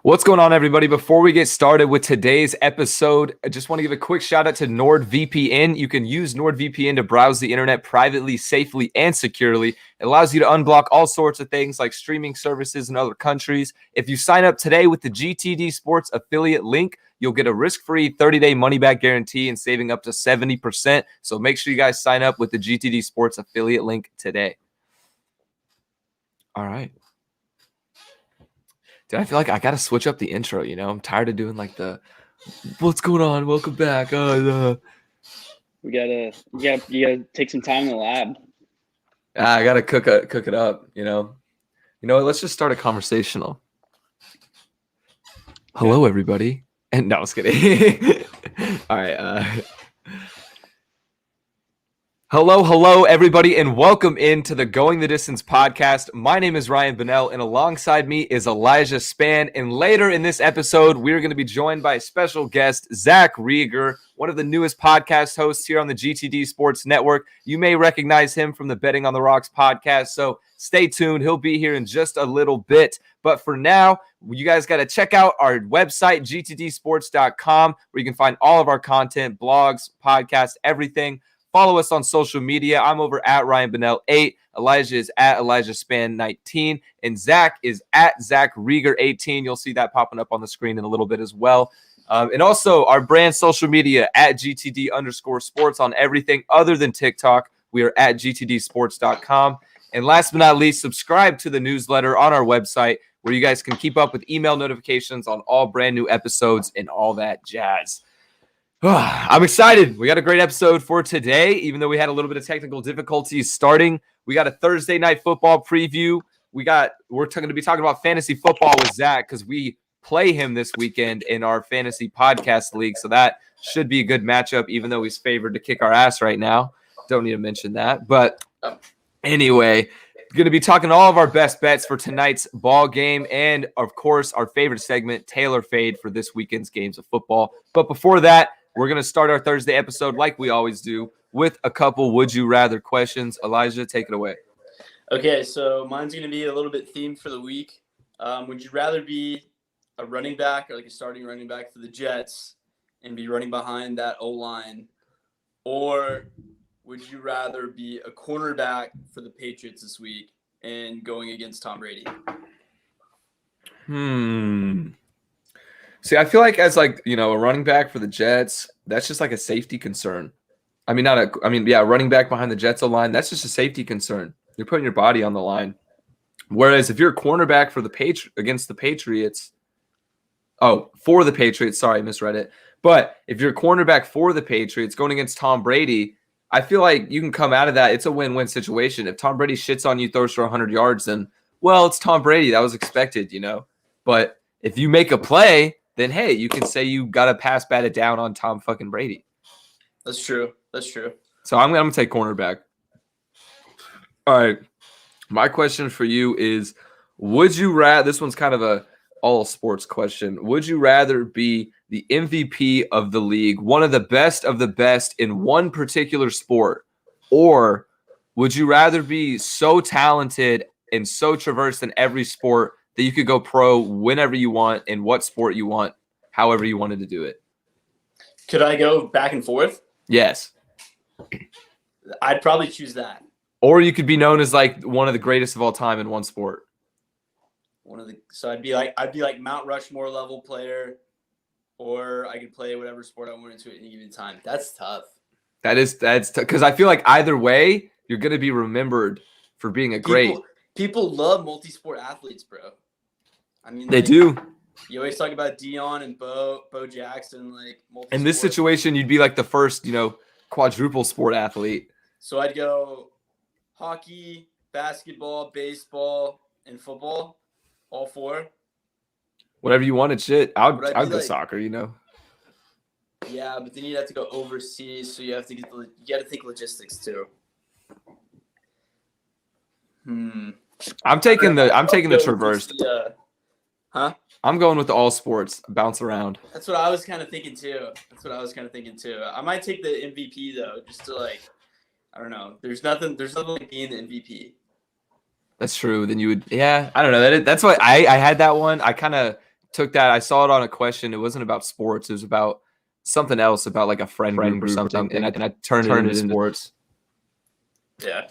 What's going on, everybody? Before we get started with today's episode, I just want to give a quick shout out to NordVPN. You can use NordVPN to browse the internet privately, safely, and securely. It allows you to unblock all sorts of things like streaming services in other countries. If you sign up today with the GTD Sports affiliate link, you'll get a risk-free 30-day money-back guarantee and saving up to 70%. So make sure you guys sign up with the GTD Sports affiliate link today. All right. Dude, I feel like I got to switch up the intro, you know? I'm tired of doing like the, what's going on? Welcome back. You gotta take some time in the lab. I got to cook it up, you know? You know what? Let's just start a conversational. Hello, everybody. And no, I was kidding. All right. Hello, everybody, and welcome into the Going the Distance podcast. My name is Ryan Bunnell, and alongside me is Elijah Span. And later in this episode, we're going to be joined by a special guest, Zack Reger, one of the newest podcast hosts here on the GTD Sports Network. You may recognize him from the Betting on the Rocks podcast, so stay tuned. He'll be here in just a little bit. But for now, you guys got to check out our website, gtdsports.com, where you can find all of our content, blogs, podcasts, everything. Follow us on social media. I'm over at Ryan Bunnell 8. Elijah is at Elijah Span 19. And Zach is at Zack Reger 18. You'll see that popping up on the screen in a little bit as well. And also our brand social media at GTD_sports on everything other than TikTok. We are at gtdsports.com. And last but not least, subscribe to the newsletter on our website where you guys can keep up with email notifications on all brand new episodes and all that jazz. I'm excited. We got a great episode for today, even though we had a little bit of technical difficulties starting. We got a Thursday night football preview. We're going to be talking about fantasy football with Zach because we play him this weekend in our fantasy podcast league. So that should be a good matchup, even though he's favored to kick our ass right now. Don't need to mention that. But anyway, going to be talking all of our best bets for tonight's ball game and, of course, our favorite segment, Taylor Fade, for this weekend's games of football. But before that, we're going to start our Thursday episode like we always do with a couple Would You Rather questions. Elijah, take it away. Okay, so mine's going to be a little bit themed for the week. Would you rather be a running back or like a starting running back for the Jets and be running behind that O-line? Or would you rather be a cornerback for the Patriots this week and going against Tom Brady? See, I feel like as a running back for the Jets, that's just like a safety concern. Running back behind the Jets line, that's just a safety concern. You're putting your body on the line. Whereas if you're a cornerback for against the Patriots, for the Patriots, sorry, I misread it. But if you're a cornerback for the Patriots going against Tom Brady, I feel like you can come out of that. It's a win-win situation. If Tom Brady shits on you, throws for 100 yards, then, well, it's Tom Brady. That was expected, you know. But if you make a play, then, hey, you can say you got to pass batted down on Tom fucking Brady. That's true. So I'm going to take cornerback. All right. My question for you is, would you rather – this one's kind of a all-sports question. Would you rather be the MVP of the league, one of the best in one particular sport, or would you rather be so talented and so traversed in every sport that you could go pro whenever you want, in what sport you want, however you wanted to do it? Could I go back and forth? Yes. I'd probably choose that. Or you could be known as like one of the greatest of all time in one sport. So I'd be like Mount Rushmore level player, or I could play whatever sport I wanted to at any given time. That's tough. That's because I feel like either way, you're going to be remembered for being a great. People love multi-sport athletes, bro. I mean, they do. You always talk about Dion and Bo Jackson, like multi-sport. In this situation, you'd be like the first, quadruple sport athlete. So I'd go hockey, basketball, baseball, and football, all four. Whatever you wanted, shit. I'd go soccer, Yeah, but then you'd have to go overseas, so you got to think logistics too. I'm taking the traverse. I'm going with the all sports, bounce around. That's what I was kind of thinking too. I might take the MVP though, just to I don't know. There's nothing like being the MVP. That's true. Then you would, yeah. I don't know. That's why I had that one. I kind of took that. I saw it on a question. It wasn't about sports. It was about something else, about like a friend group or something. And I turned it into sports. Yeah.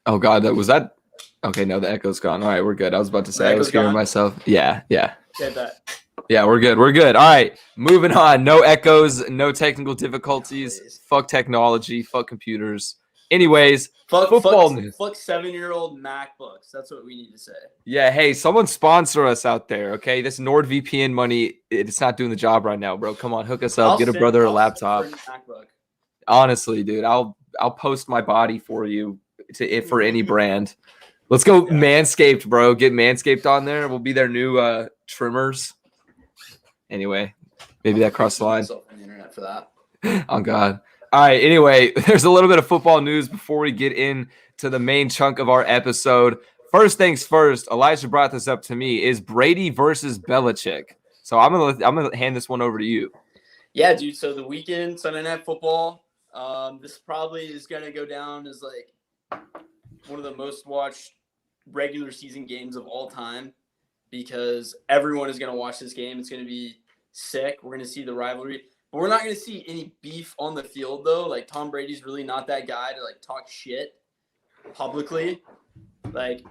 Oh God, was that? Okay, no, the echo's gone. All right, we're good. I was about to say I was hearing myself. Yeah. Get that. Yeah, we're good. All right, moving on. No echoes, no technical difficulties. Fuck technology. Fuck computers. Anyways, football news. Fuck 7-year-old MacBooks. That's what we need to say. Yeah, hey, someone sponsor us out there, okay? This NordVPN money, it's not doing the job right now, bro. Come on, hook us up. Get a brother a laptop. Honestly, dude, I'll post my body for you for any brand. Let's go Manscaped, bro. Get Manscaped on there. We'll be their new trimmers. Anyway, maybe that crossed the line. On the internet for that. Oh God. All right. Anyway, there's a little bit of football news before we get into the main chunk of our episode. First things first, Elijah brought this up to me, is Brady versus Belichick. So I'm gonna hand this one over to you. Yeah, dude. So the weekend, Sunday Night Football. This probably is gonna go down as like one of the most watched regular season games of all time, because everyone is gonna watch this game. It's gonna be sick. We're gonna see the rivalry. But we're not going to see any beef on the field, though. Like, Tom Brady's really not that guy to, like, talk shit publicly. Like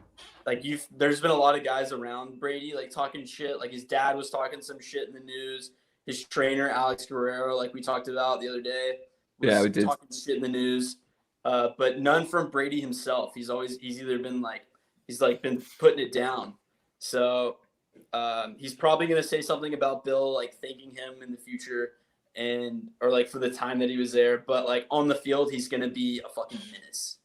there's been a lot of guys around Brady, like, talking shit. Like, his dad was talking some shit in the news. His trainer, Alex Guerrero, like we talked about the other day, was we did. talking shit in the news. But none from Brady himself. He's either been, like, been putting it down. So he's probably going to say something about Bill, like, thanking him in the future. Or like for the time that he was there, but like on the field, he's gonna be a fucking menace.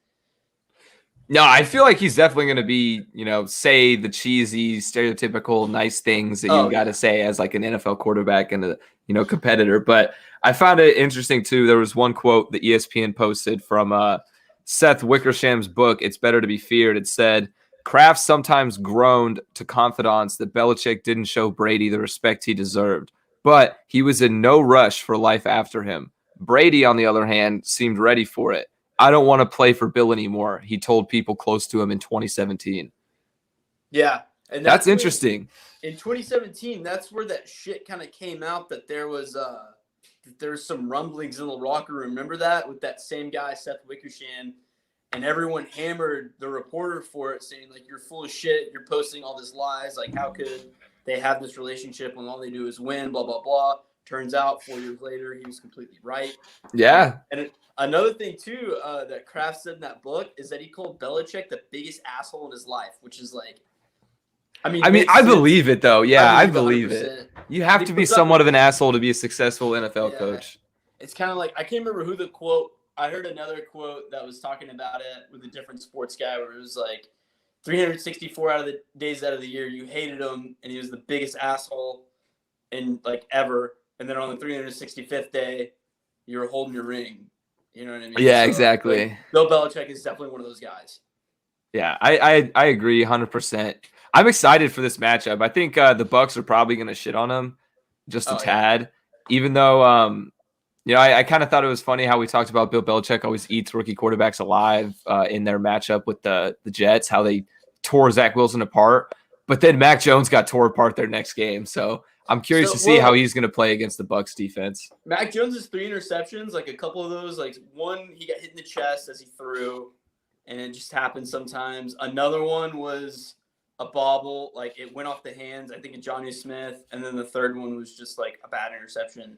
No, I feel like he's definitely gonna be, say the cheesy, stereotypical, nice things that you got to say as like an NFL quarterback and a, competitor. But I found it interesting too. There was one quote that ESPN posted from Seth Wickersham's book, "It's Better to Be Feared." It said, "Kraft sometimes groaned to confidants that Belichick didn't show Brady the respect he deserved. But he was in no rush for life after him. Brady, on the other hand, seemed ready for it. I don't want to play for Bill anymore," he told people close to him in 2017. Yeah. And that's interesting. In 2017, that's where that shit kind of came out, that there was some rumblings in the locker room. Remember that? With that same guy, Seth Wickersham, and everyone hammered the reporter for it, saying, like, "You're full of shit. You're posting all this lies. Like, how could they have this relationship when all they do is win, blah, blah, blah." Turns out 4 years later, he was completely right. Yeah. And another thing, too, that Kraft said in that book is that he called Belichick the biggest asshole in his life, which is like, I believe it, though. Yeah, I believe it. You have to be somewhat of an asshole to be a successful NFL coach. It's kind of like, I can't remember who the quote, I heard another quote that was talking about it with a different sports guy, where it was like, 364 days out of the year, you hated him, and he was the biggest asshole in, like, ever. And then on the 365th day, you were holding your ring. You know what I mean? Yeah, exactly. Like, Bill Belichick is definitely one of those guys. Yeah, I agree 100%. I'm excited for this matchup. I think the Bucs are probably going to shit on him just a tad, even though I kind of thought it was funny how we talked about Bill Belichick always eats rookie quarterbacks alive in their matchup with the Jets, how they tore Zach Wilson apart. But then Mac Jones got tore apart their next game. So I'm curious to see how he's going to play against the Bucs defense. Mac Jones' 3 interceptions, like a couple of those, like one, he got hit in the chest as he threw, and it just happens sometimes. Another one was a bobble, like it went off the hands, I think, of Johnny Smith. And then the third one was just like a bad interception.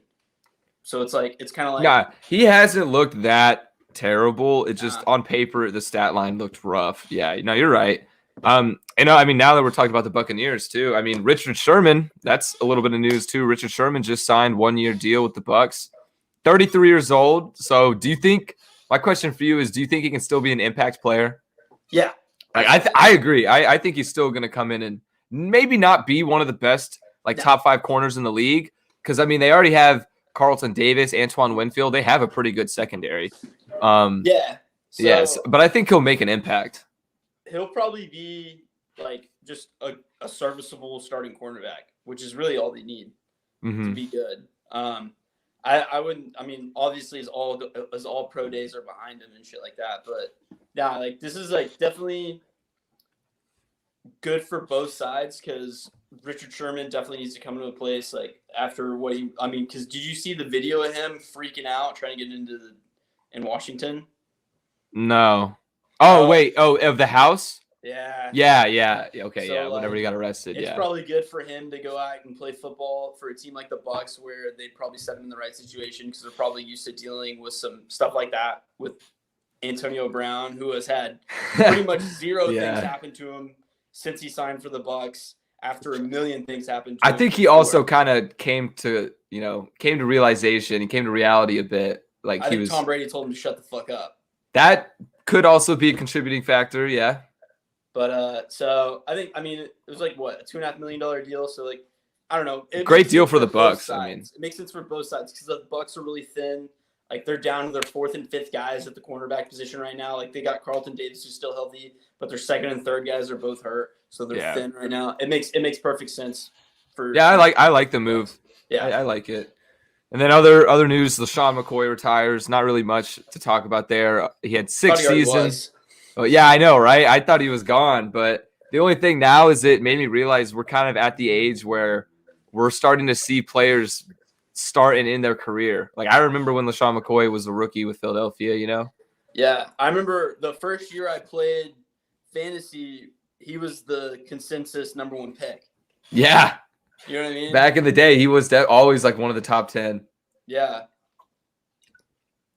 So it's like, it's kind of like. Yeah, he hasn't looked that terrible. It just on paper, the stat line looked rough. Yeah, you're right. Now that we're talking about the Buccaneers too, I mean, Richard Sherman, that's a little bit of news too. Richard Sherman just signed 1-year deal with the Bucs, 33 years old. So my question for you is, do you think he can still be an impact player? Yeah. I agree. I think he's still going to come in and maybe not be one of the best, top 5 corners in the league. Cause I mean, they already have Carlton Davis, Antoine Winfield. They have a pretty good secondary. Yes, but I think he'll make an impact. He'll probably be like just a serviceable starting cornerback, which is really all they need to be good. Obviously his all pro days are behind him and shit like that, but yeah, like this is like definitely good for both sides because Richard Sherman definitely needs to come into a place like after what because did you see the video of him freaking out trying to get in Washington? No. Oh, wait. Oh, of the house? Yeah. Yeah. Okay, So, yeah. Whenever he got arrested, it's probably good for him to go out and play football for a team like the Bucs, where they'd probably set him in the right situation because they're probably used to dealing with some stuff like that with Antonio Brown, who has had pretty much zero things happen to him since he signed for the Bucs. After a million things happened to him. I think he also kind of came to realization. He came to reality a bit. Like I think Tom Brady told him to shut the fuck up. That could also be a contributing factor, yeah. But so it was like what, a $2.5 million deal. So like, I don't know. Great deal for the Bucs. It makes sense for both sides because the Bucs are really thin. Like they're down to their fourth and fifth guys at the cornerback position right now. Like they got Carlton Davis who's still healthy, but their second and third guys are both hurt, so they're thin right now. It makes perfect sense for. Yeah, I like the move. Yeah, I like it. And then other news: LaShawn McCoy retires. Not really much to talk about there. He had 6 seasons. Oh yeah, I know, right? I thought he was gone, but the only thing now is it made me realize we're kind of at the age where we're starting to see players start and end their career. Like I remember when LaShawn McCoy was a rookie with Philadelphia, you know? Yeah. I remember the first year I played fantasy, he was the consensus number 1 pick. Yeah. You know what I mean? Back in the day, he was always like one of the top 10. Yeah.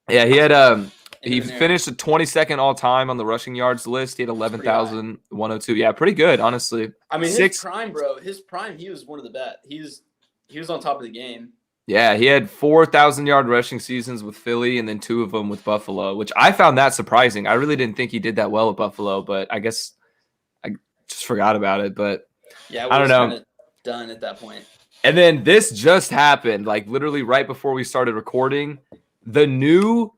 Yeah, he had he finished the 22nd all time on the rushing yards list. He had 11,102. Yeah, pretty good, honestly. I mean, his prime, bro. His prime, he was one of the best. He was on top of the game. Yeah, he had 4,000-yard rushing seasons with Philly and then 2 of them with Buffalo, which I found that surprising. I really didn't think he did that well at Buffalo, but I guess I just forgot about it. But yeah, I don't know. Kind of done at that point. And then this just happened, like literally right before we started recording. The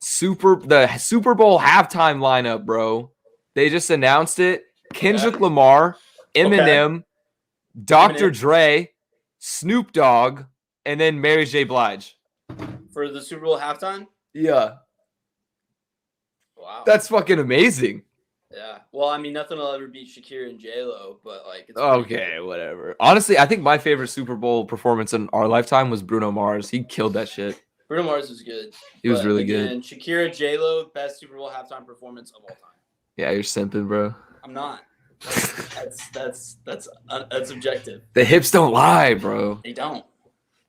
Super Bowl halftime lineup, bro. They just announced it. Kendrick Lamar, Eminem, Dr. Dre, Snoop Dogg, and then Mary J. Blige. For the Super Bowl halftime? Yeah. Wow. That's fucking amazing. Yeah. Well, I mean, nothing will ever beat Shakira and J-Lo, but like it's okay, whatever. Honestly, I think my favorite Super Bowl performance in our lifetime was Bruno Mars. He killed that shit. Bruno Mars was good. He was really good. And Shakira, J-Lo, best Super Bowl halftime performance of all time. Yeah, you're simping, bro. I'm not. That's objective. The hips don't lie, bro. They don't.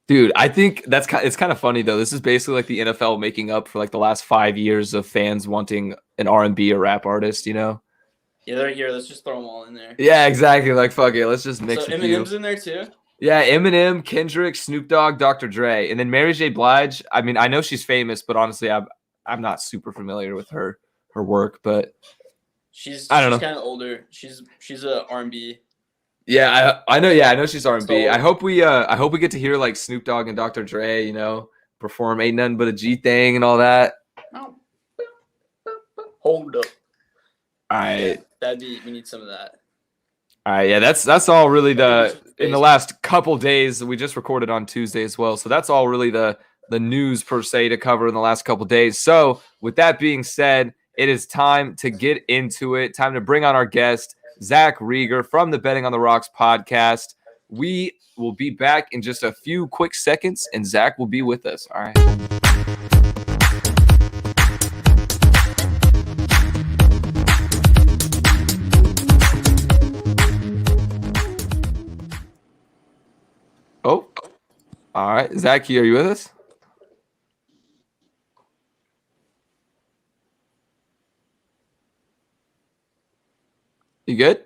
Dude, I think it's kind of funny though. This is basically like the NFL making up for like the last 5 years of fans wanting an R&B or rap artist, you know? Yeah, they're here. Let's just throw them all in there. Yeah, exactly. Like fuck it, let's just mix. So Eminem's in there too. Yeah, Eminem, Kendrick, Snoop Dogg, Dr. Dre, and then Mary J. Blige. I mean, I know she's famous, but honestly, I'm not super familiar with her work. But she's kind of older. She's a R&B. Yeah, I know. Yeah, I know she's R&B. I hope we get to hear like Snoop Dogg and Dr. Dre, you know, perform "Ain't Nothing But a G Thing" and all that. Hold up. All right. We need some of that. All right, yeah, that's all really in the last couple days. We just recorded on Tuesday as well, so that's all really the news per se to cover in the last couple days. So with that being said, it is time to get into it. Time to bring on our guest, Zack Reger from the Betting on the Rocks podcast. We will be back in just a few quick seconds, and Zack will be with us. All right. Oh, all right. Zack, are you with us? You good?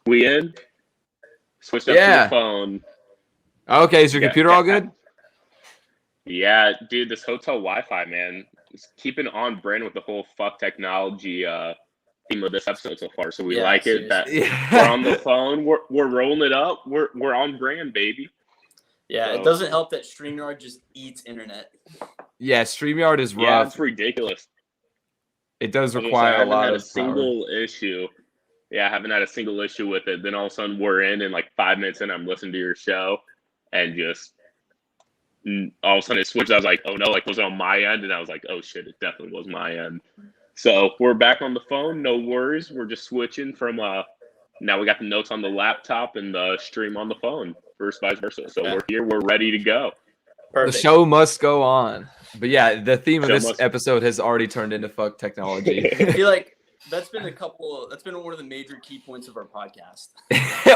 We in? Switched up to the phone. Okay, is your computer all good? Yeah, dude, this hotel Wi-Fi, man, is keeping on brand with the whole fuck technology theme of this episode so far. So we like it that we're on the phone, we're rolling it up, we're on brand, baby. Yeah, so. It doesn't help that StreamYard just eats internet. Yeah, StreamYard is rough. Yeah, it's ridiculous. It does require a lot of single issue. Yeah, I haven't had a single issue with it. Then all of a sudden we're in, and like 5 minutes in, I'm listening to your show, and just all of a sudden it switched. I was like, oh no, like was it on my end? And I was like, oh shit, it definitely was my end. So we're back on the phone. No worries. We're just switching from now we got the notes on the laptop and the stream on the phone, versus vice versa. So we're here. We're ready to go. Perfect. The show must go on. But yeah, the theme of this episode has already turned into fuck technology. I feel like that's been one of the major key points of our podcast.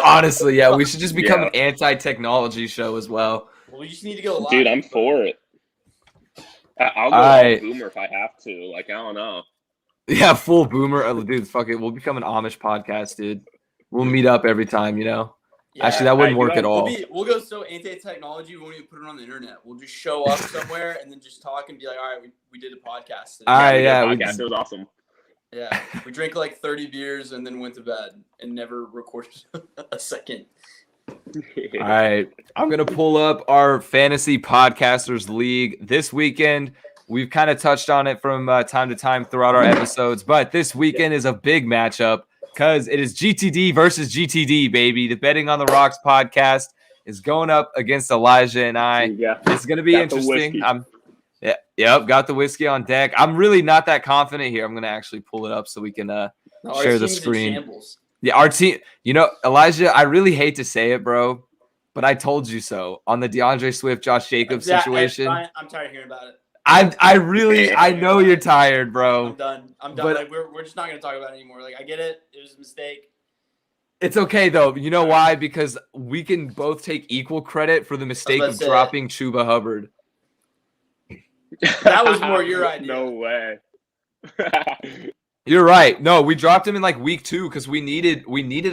Honestly, yeah, we should just become an anti-technology show as well. Well, we just need to go live. Dude, I'm for it. I'll go all boomer if I have to. Like, I don't know. Yeah, full boomer. Dude, fuck it. We'll become an Amish podcast, dude. We'll meet up every time, Yeah. Actually, that wouldn't work at all. We'll go so anti-technology, we won't even put it on the internet. We'll just show up somewhere and then just talk and be like, all right, we did a podcast today. It was awesome. Yeah, we drank like 30 beers and then went to bed and never recorded a second. All right, I'm going to pull up our Fantasy Podcasters League this weekend. We've kind of touched on it from time to time throughout our episodes, but this weekend is a big matchup. Because it is GTD versus GTD, baby. The Betting on the Rocks podcast is going up against Elijah and I. Yeah. It's going to be interesting. Got the whiskey on deck. I'm really not that confident here. I'm going to actually pull it up so we can share the screen. Yeah, our team. Elijah, I really hate to say it, bro, but I told you so on the DeAndre Swift, Josh Jacobs situation. I'm tired of hearing about it. I know you're tired, bro. I'm done. But, like, we're just not going to talk about it anymore. Like, I get it. It was a mistake. It's okay, though. You know why? Because we can both take equal credit for the mistake of dropping Chuba Hubbard. That was more your idea. No way. You're right. No, we dropped him in like week 2 because we needed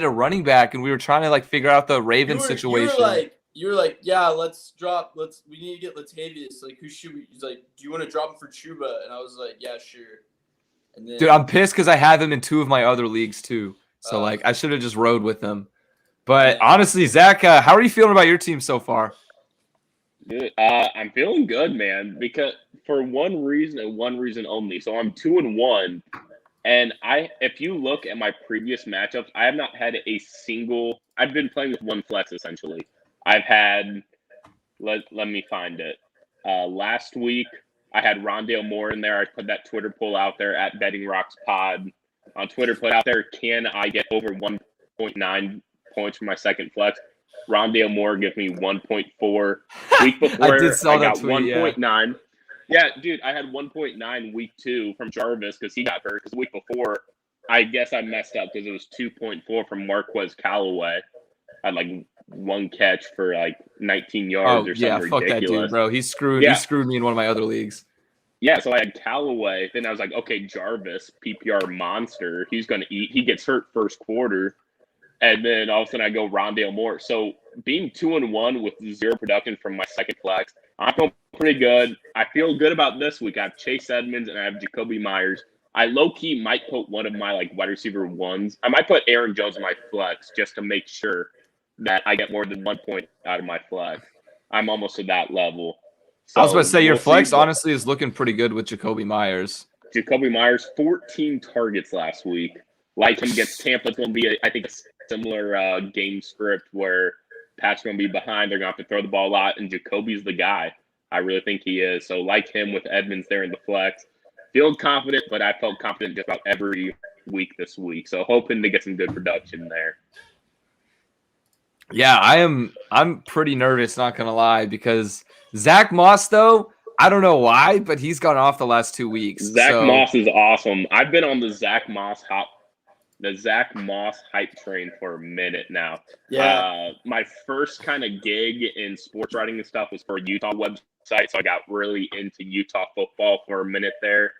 a running back, and we were trying to like figure out the Ravens situation. You were like, yeah, we need to get Latavius. Like, who should we? He's like, do you want to drop him for Chuba? And I was like, yeah, sure. And then, dude, I'm pissed because I have him in 2 of my other leagues too. So like, I should have just rode with him. But honestly, Zach, how are you feeling about your team so far? Dude, I'm feeling good, man. Because for one reason and one reason only. So I'm 2-1, and if you look at my previous matchups, I have not had a single. I've been playing with one flex essentially. I've had, let me find it. Last week, I had Rondale Moore in there. I put that Twitter poll out there at Betting Rocks Pod on Twitter. Put out there, can I get over 1.9 points for my second flex? Rondale Moore give me 1.4. Week before, I got 1.9. Yeah, dude, I had 1.9 week 2 from Jarvis because he got hurt. Because the week before, I guess I messed up because it was 2.4 from Marquez Callaway. I had like one catch for like 19 yards or something ridiculous. Fuck that dude, bro. He screwed me in one of my other leagues. Yeah, so I had Callaway. Then I was like, okay, Jarvis, PPR monster. He's going to eat. He gets hurt first quarter. And then all of a sudden I go Rondale Moore. So being 2-1 with 0 production from my second flex, I feel pretty good. I feel good about this week. I have Chase Edmonds and I have Jacoby Myers. I low-key might put one of my like wide receiver ones. I might put Aaron Jones in my flex just to make sure that I get more than 1 point out of my flex. I'm almost at that level. So I was about to say your flex honestly is looking pretty good with Jacoby Myers. Jacoby Myers, 14 targets last week. Like him against Tampa, it's going to be, I think, a similar game script where Pat's going to be behind. They're going to have to throw the ball a lot, and Jacoby's the guy. I really think he is. So like him with Edmonds there in the flex. Feel confident, but I felt confident just about every week this week. So hoping to get some good production there. Yeah, I'm pretty nervous, not going to lie, because Zack Moss, though, I don't know why, but he's gone off the last 2 weeks. Zack Moss is awesome. I've been on the Zack Moss hype train for a minute now. Yeah. My first kind of gig in sports writing and stuff was for a Utah website, so I got really into Utah football for a minute there.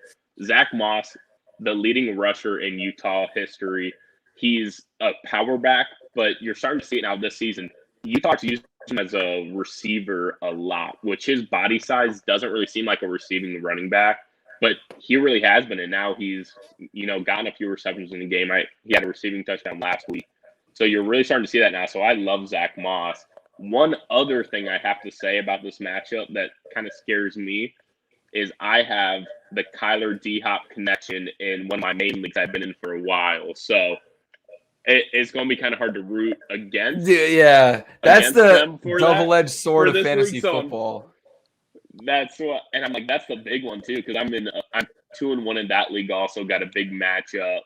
Zack Moss, the leading rusher in Utah history, he's a power back, but you're starting to see it now this season. Utah's used him as a receiver a lot, which his body size doesn't really seem like a receiving running back. But he really has been, and now he's, gotten a few receptions in the game. He had a receiving touchdown last week. So you're really starting to see that now. So I love Zack Moss. One other thing I have to say about this matchup that kind of scares me is I have the Kyler D-Hop connection in one of my main leagues I've been in for a while. So it's going to be kind of hard to root against. Yeah, that's the double-edged sword of fantasy football. That's what, and I'm like, that's the big one too, because I'm 2-1 in that league. Also got a big matchup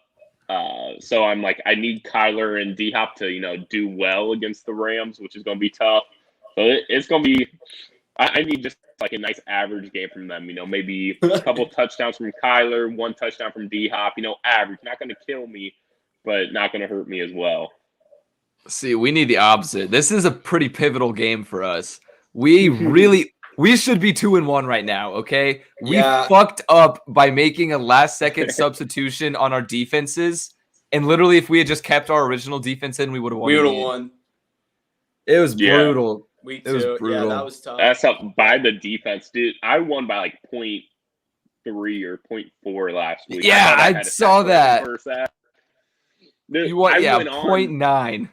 So I'm like, I need Kyler and D-Hop to, do well against the Rams, which is going to be tough. So it's going to be – I need just like a nice average game from them. Maybe a couple touchdowns from Kyler, 1 touchdown from D-Hop. Average. Not going to kill me, but not going to hurt me as well. See, we need the opposite. This is a pretty pivotal game for us. We should be 2-1 right now, okay? We fucked up by making a last-second substitution on our defenses, and literally, if we had just kept our original defense in, we would have won. We would have won. It was brutal. Week 2. It was brutal. Yeah, that was tough. That's up by the defense, dude. I won by like 0.3 or 0.4 last week. Yeah, I saw that. Dude, you won, 0.9.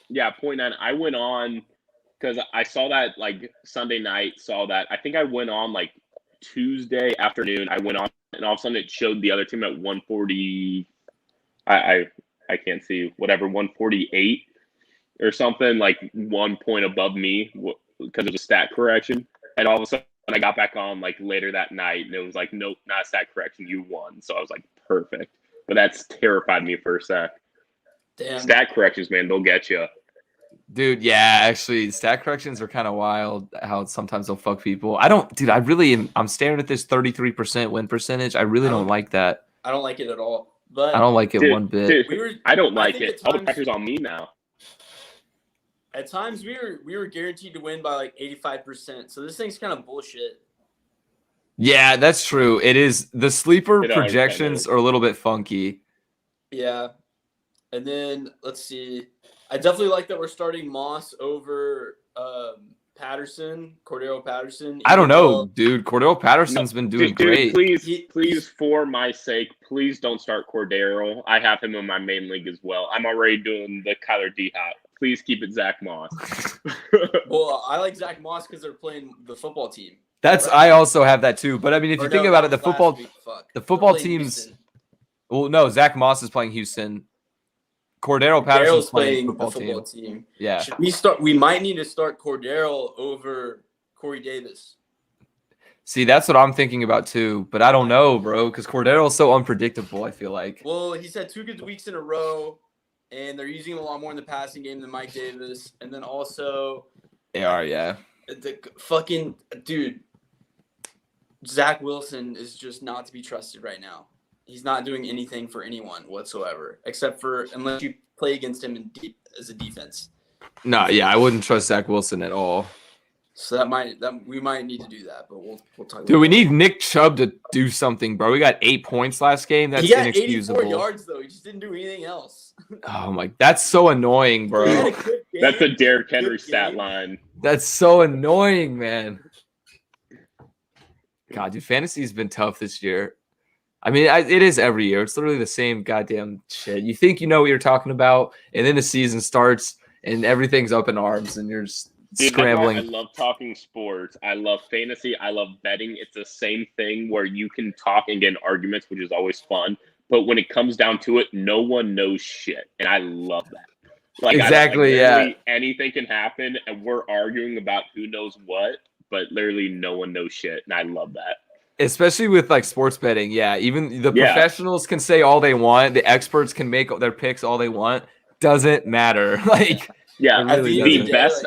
Yeah, 0.9. I went on because I saw that like Sunday night. I think I went on like Tuesday afternoon. I went on, and all of a sudden it showed the other team at 140. I can't see, whatever, 148 or something, like 1 point above me because of a stat correction. And all of a sudden I got back on like later that night, and it was like, nope, not a stat correction. You won. So I was like, perfect. But that's terrified me for a sec. Damn. Stat corrections, man, they'll get you. Dude, yeah, actually, stat corrections are kind of wild, how sometimes they'll fuck people. I'm staring at this 33% win percentage. I really don't like that. I don't like it at all. But I don't like it one bit. I don't like it. All the pressure's on me now. At times, we were guaranteed to win by like 85%. So this thing's kind of bullshit. Yeah, that's true. It is. The sleeper projections are a little bit funky. Yeah. And then, let's see. I definitely like that we're starting Moss over Cordero Patterson. I don't know, dude. Cordero Patterson's been doing great. Please, for my sake, please don't start Cordero. I have him in my main league as well. I'm already doing the Kyler D-Hop. Please keep it Zack Moss. Well, I like Zack Moss because they're playing the football team. I also have that too. But I mean, if you think about it, the football teams. Houston. Well, no, Zack Moss is playing Houston. Cordero Patterson's playing the football team. Yeah. We might need to start Cordero over Corey Davis. See, that's what I'm thinking about too, but I don't know, bro, because Cordero's so unpredictable, I feel like. Well, he's had 2 good weeks in a row, and they're using him a lot more in the passing game than Mike Davis. And then also they are, yeah. The fucking dude, Zach Wilson is just not to be trusted right now. He's not doing anything for anyone whatsoever, except for unless you play against him as a defense. No, yeah, I wouldn't trust Zach Wilson at all. So we might need to do that, but we'll talk. Dude, we need Nick Chubb to do something, bro. We got 8 points last game. That's inexcusable. 84 yards though. He just didn't do anything else. Oh my, that's so annoying, bro. That's a Derrick Henry stat line. That's so annoying, man. God, dude, fantasy's been tough this year. I mean, it is every year. It's literally the same goddamn shit. You think you know what you're talking about, and then the season starts, and everything's up in arms, and you're just scrambling. I love talking sports. I love fantasy. I love betting. It's the same thing where you can talk and get in arguments, which is always fun. But when it comes down to it, no one knows shit, and I love that. Like, exactly, yeah. Anything can happen, and we're arguing about who knows what, but literally no one knows shit, and I love that. Especially with like sports betting, yeah. Even the professionals can say all they want. The experts can make their picks all they want. Doesn't matter. Like, yeah, really the best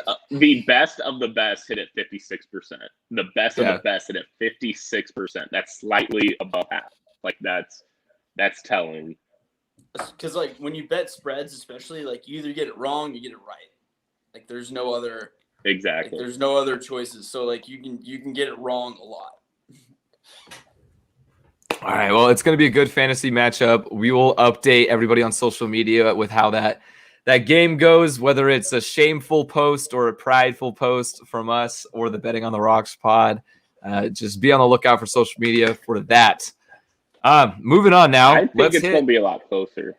of the best hit at 56%. The best of the best hit at 56%. That's slightly above half. Like that's telling. Because like when you bet spreads, especially, like you either get it wrong, or you get it right. Like there's no other. Exactly. Like, there's no other choices. So like you can get it wrong a lot. All right, well, it's going to be a good fantasy matchup. We will update everybody on social media with how that game goes, whether it's a shameful post or a prideful post from us or the Betting on the Rocks pod. Just be on the lookout for social media for that. Moving on now. I think it's going to be a lot closer.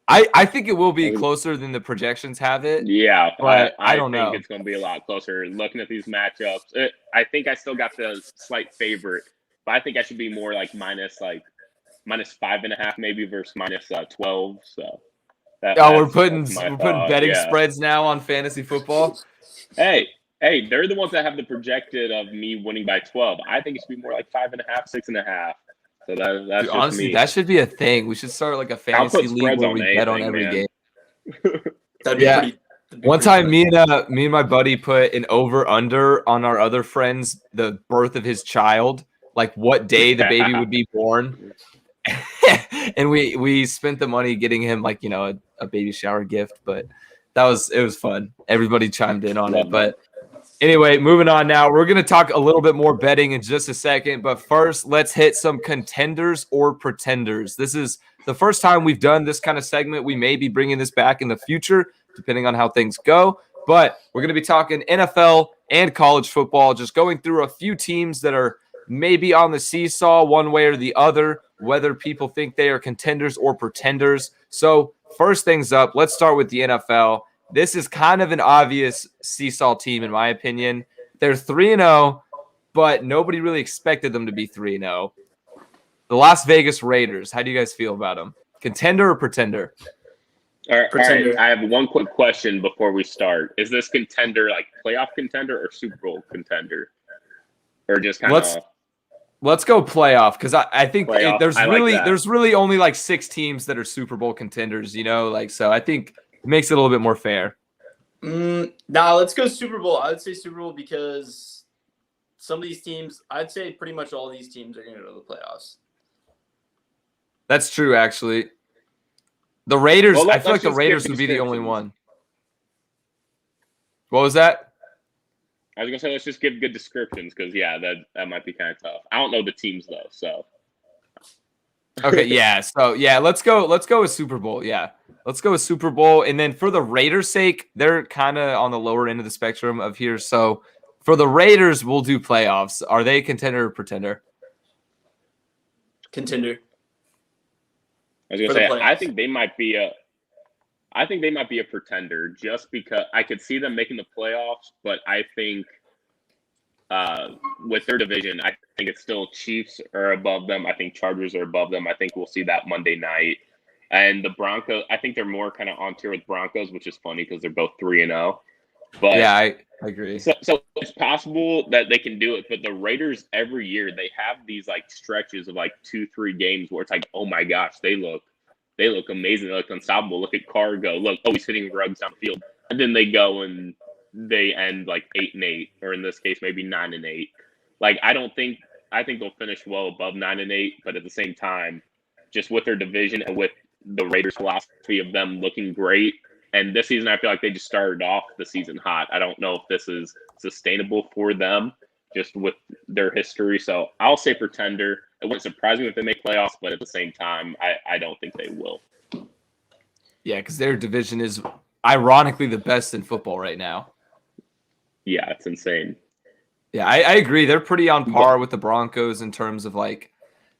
I think it will be closer than the projections have it. Yeah, but I don't know. I think it's going to be a lot closer. Looking at these matchups, I think I still got the slight favorite. But I think I should be more like minus 5.5 maybe versus minus 12. So we're putting betting spreads now on fantasy football. Hey, they're the ones that have the projected of me winning by 12. I think it should be more like 5.5, 6.5. So that's Dude, just honestly, me. that should be a thing. We should start like a fantasy league where we bet on every game. That'd be pretty. One time, me and my buddy put an over/under on our other friend's the birth of his child, like what day the baby would be born, and we spent the money getting him like a baby shower gift. But it was fun. Everybody chimed in on it. But anyway, moving on now. We're gonna talk a little bit more betting in just a second. But first, let's hit some contenders or pretenders. This is the first time we've done this kind of segment. We may be bringing this back in the future, depending on how things go. But we're going to be talking NFL and college football, just going through a few teams that are maybe on the seesaw one way or the other, whether people think they are contenders or pretenders. So first things up, let's start with the NFL. This is kind of an obvious seesaw team, in my opinion. They're 3-0, but nobody really expected them to be 3-0. The Las Vegas Raiders, how do you guys feel about them? Contender or pretender? All right, I have one quick question before we start. Is this contender like playoff contender or Super Bowl contender? Or just kind of Let's go playoff, because I think there's really only like 6 teams that are Super Bowl contenders, so I think it makes it a little bit more fair. Now let's go Super Bowl. I would say Super Bowl because some of these teams, I'd say pretty much all these teams are going to go to the playoffs. That's true, actually. The Raiders, I feel like the Raiders would be the only one. What was that? I was going to say, let's just give good descriptions because, that might be kind of tough. I don't know the teams, though, so. Okay, yeah. So, let's go with Super Bowl, yeah. Let's go with Super Bowl. And then for the Raiders' sake, they're kind of on the lower end of the spectrum of here. So, for the Raiders, we'll do playoffs. Are they contender or pretender? Contender. I was gonna say, I think they might be a pretender just because I could see them making the playoffs, but I think with their division, I think it's still Chiefs are above them. I think Chargers are above them. I think we'll see that Monday night. And the Broncos, I think they're more kind of on tier with Broncos, which is funny because they're both 3-0. But yeah, I agree. So it's possible that they can do it, but the Raiders every year they have these like stretches of like 2-3 games where it's like, oh my gosh, they look amazing, they look unstoppable. Look at Carr go, look, he's hitting rugs down the field, and then they go and they end like 8-8, or in this case maybe 9-8. Like I think they'll finish well above 9-8, but at the same time, just with their division and with the Raiders' philosophy of them looking great. And this season, I feel like they just started off the season hot. I don't know if this is sustainable for them, just with their history. So I'll say pretender. It wouldn't surprise me if they make playoffs, but at the same time, I don't think they will. Yeah, because their division is ironically the best in football right now. Yeah, it's insane. Yeah, I agree. They're pretty on par with the Broncos in terms of like,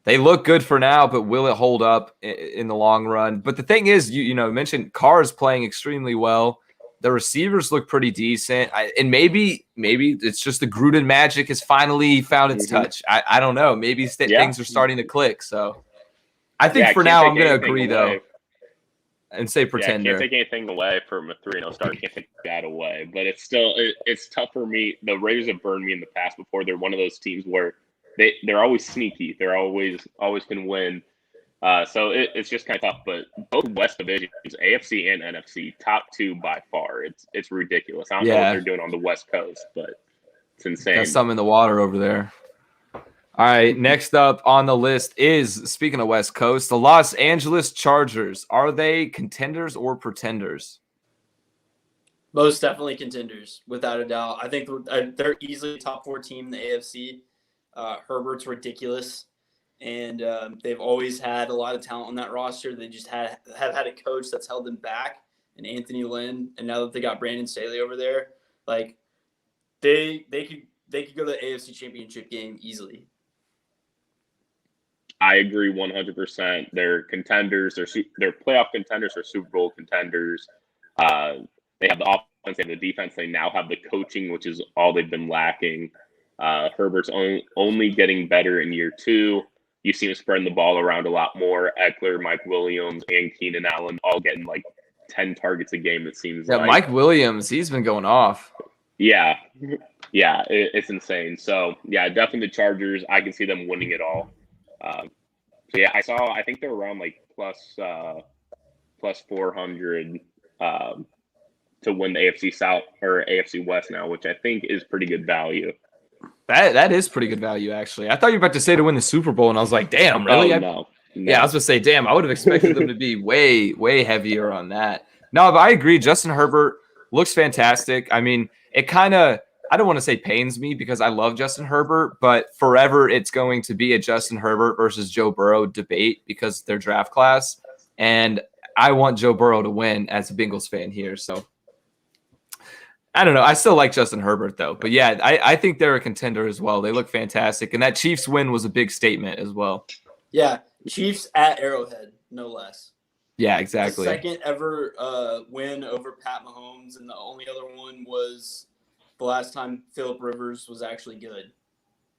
they look good for now, but will it hold up in the long run? But the thing is, you mentioned Carr is playing extremely well. The receivers look pretty decent. And maybe it's just the Gruden magic has finally found its touch. I don't know. Maybe things are starting to click. So I think for now I'm going to agree, though, and say pretender. Can't take anything away from a 3-0 start. Can't take that away. But it's tough for me. The Raiders have burned me in the past before. They're one of those teams where they're always sneaky. They're always can win. So it's just kind of tough. But both West divisions, AFC and NFC, top 2 by far. It's ridiculous. I don't know what they're doing on the West Coast, but it's insane. Got some in the water over there. All right, next up on the list is, speaking of West Coast, the Los Angeles Chargers. Are they contenders or pretenders? Most definitely contenders, without a doubt. I think they're easily a top 4 team in the AFC. Herbert's ridiculous, and they've always had a lot of talent on that roster. They just have had a coach that's held them back, and Anthony Lynn. And now that they got Brandon Staley over there, like they could go to the AFC Championship game easily. I agree 100%. They're contenders. They're playoff contenders or Super Bowl contenders. They have the offense, they have the defense. They now have the coaching, which is all they've been lacking. Herbert's only getting better in year 2. You see him spreading the ball around a lot more. Eckler, Mike Williams, and Keenan Allen all getting like 10 targets a game, it seems like. Mike Williams, he's been going off. Yeah, it's insane. So, yeah, definitely the Chargers. I can see them winning it all. So yeah, I think they're around like plus 400 to win the AFC South or AFC West now, which I think is pretty good value. That is pretty good value, actually. I thought you were about to say to win the Super Bowl, and I was like, damn, really? Oh, no. Yeah, I was going to say, damn, I would have expected them to be way, way heavier on that. No, but I agree. Justin Herbert looks fantastic. I mean, it kind of, I don't want to say pains me because I love Justin Herbert, but forever it's going to be a Justin Herbert versus Joe Burrow debate because their draft class. And I want Joe Burrow to win as a Bengals fan here. So I don't know. I still like Justin Herbert, though. But yeah, I think they're a contender as well. They look fantastic. And that Chiefs win was a big statement as well. Yeah, Chiefs at Arrowhead, no less. Yeah, exactly. The second ever win over Pat Mahomes, and the only other one was the last time Phillip Rivers was actually good,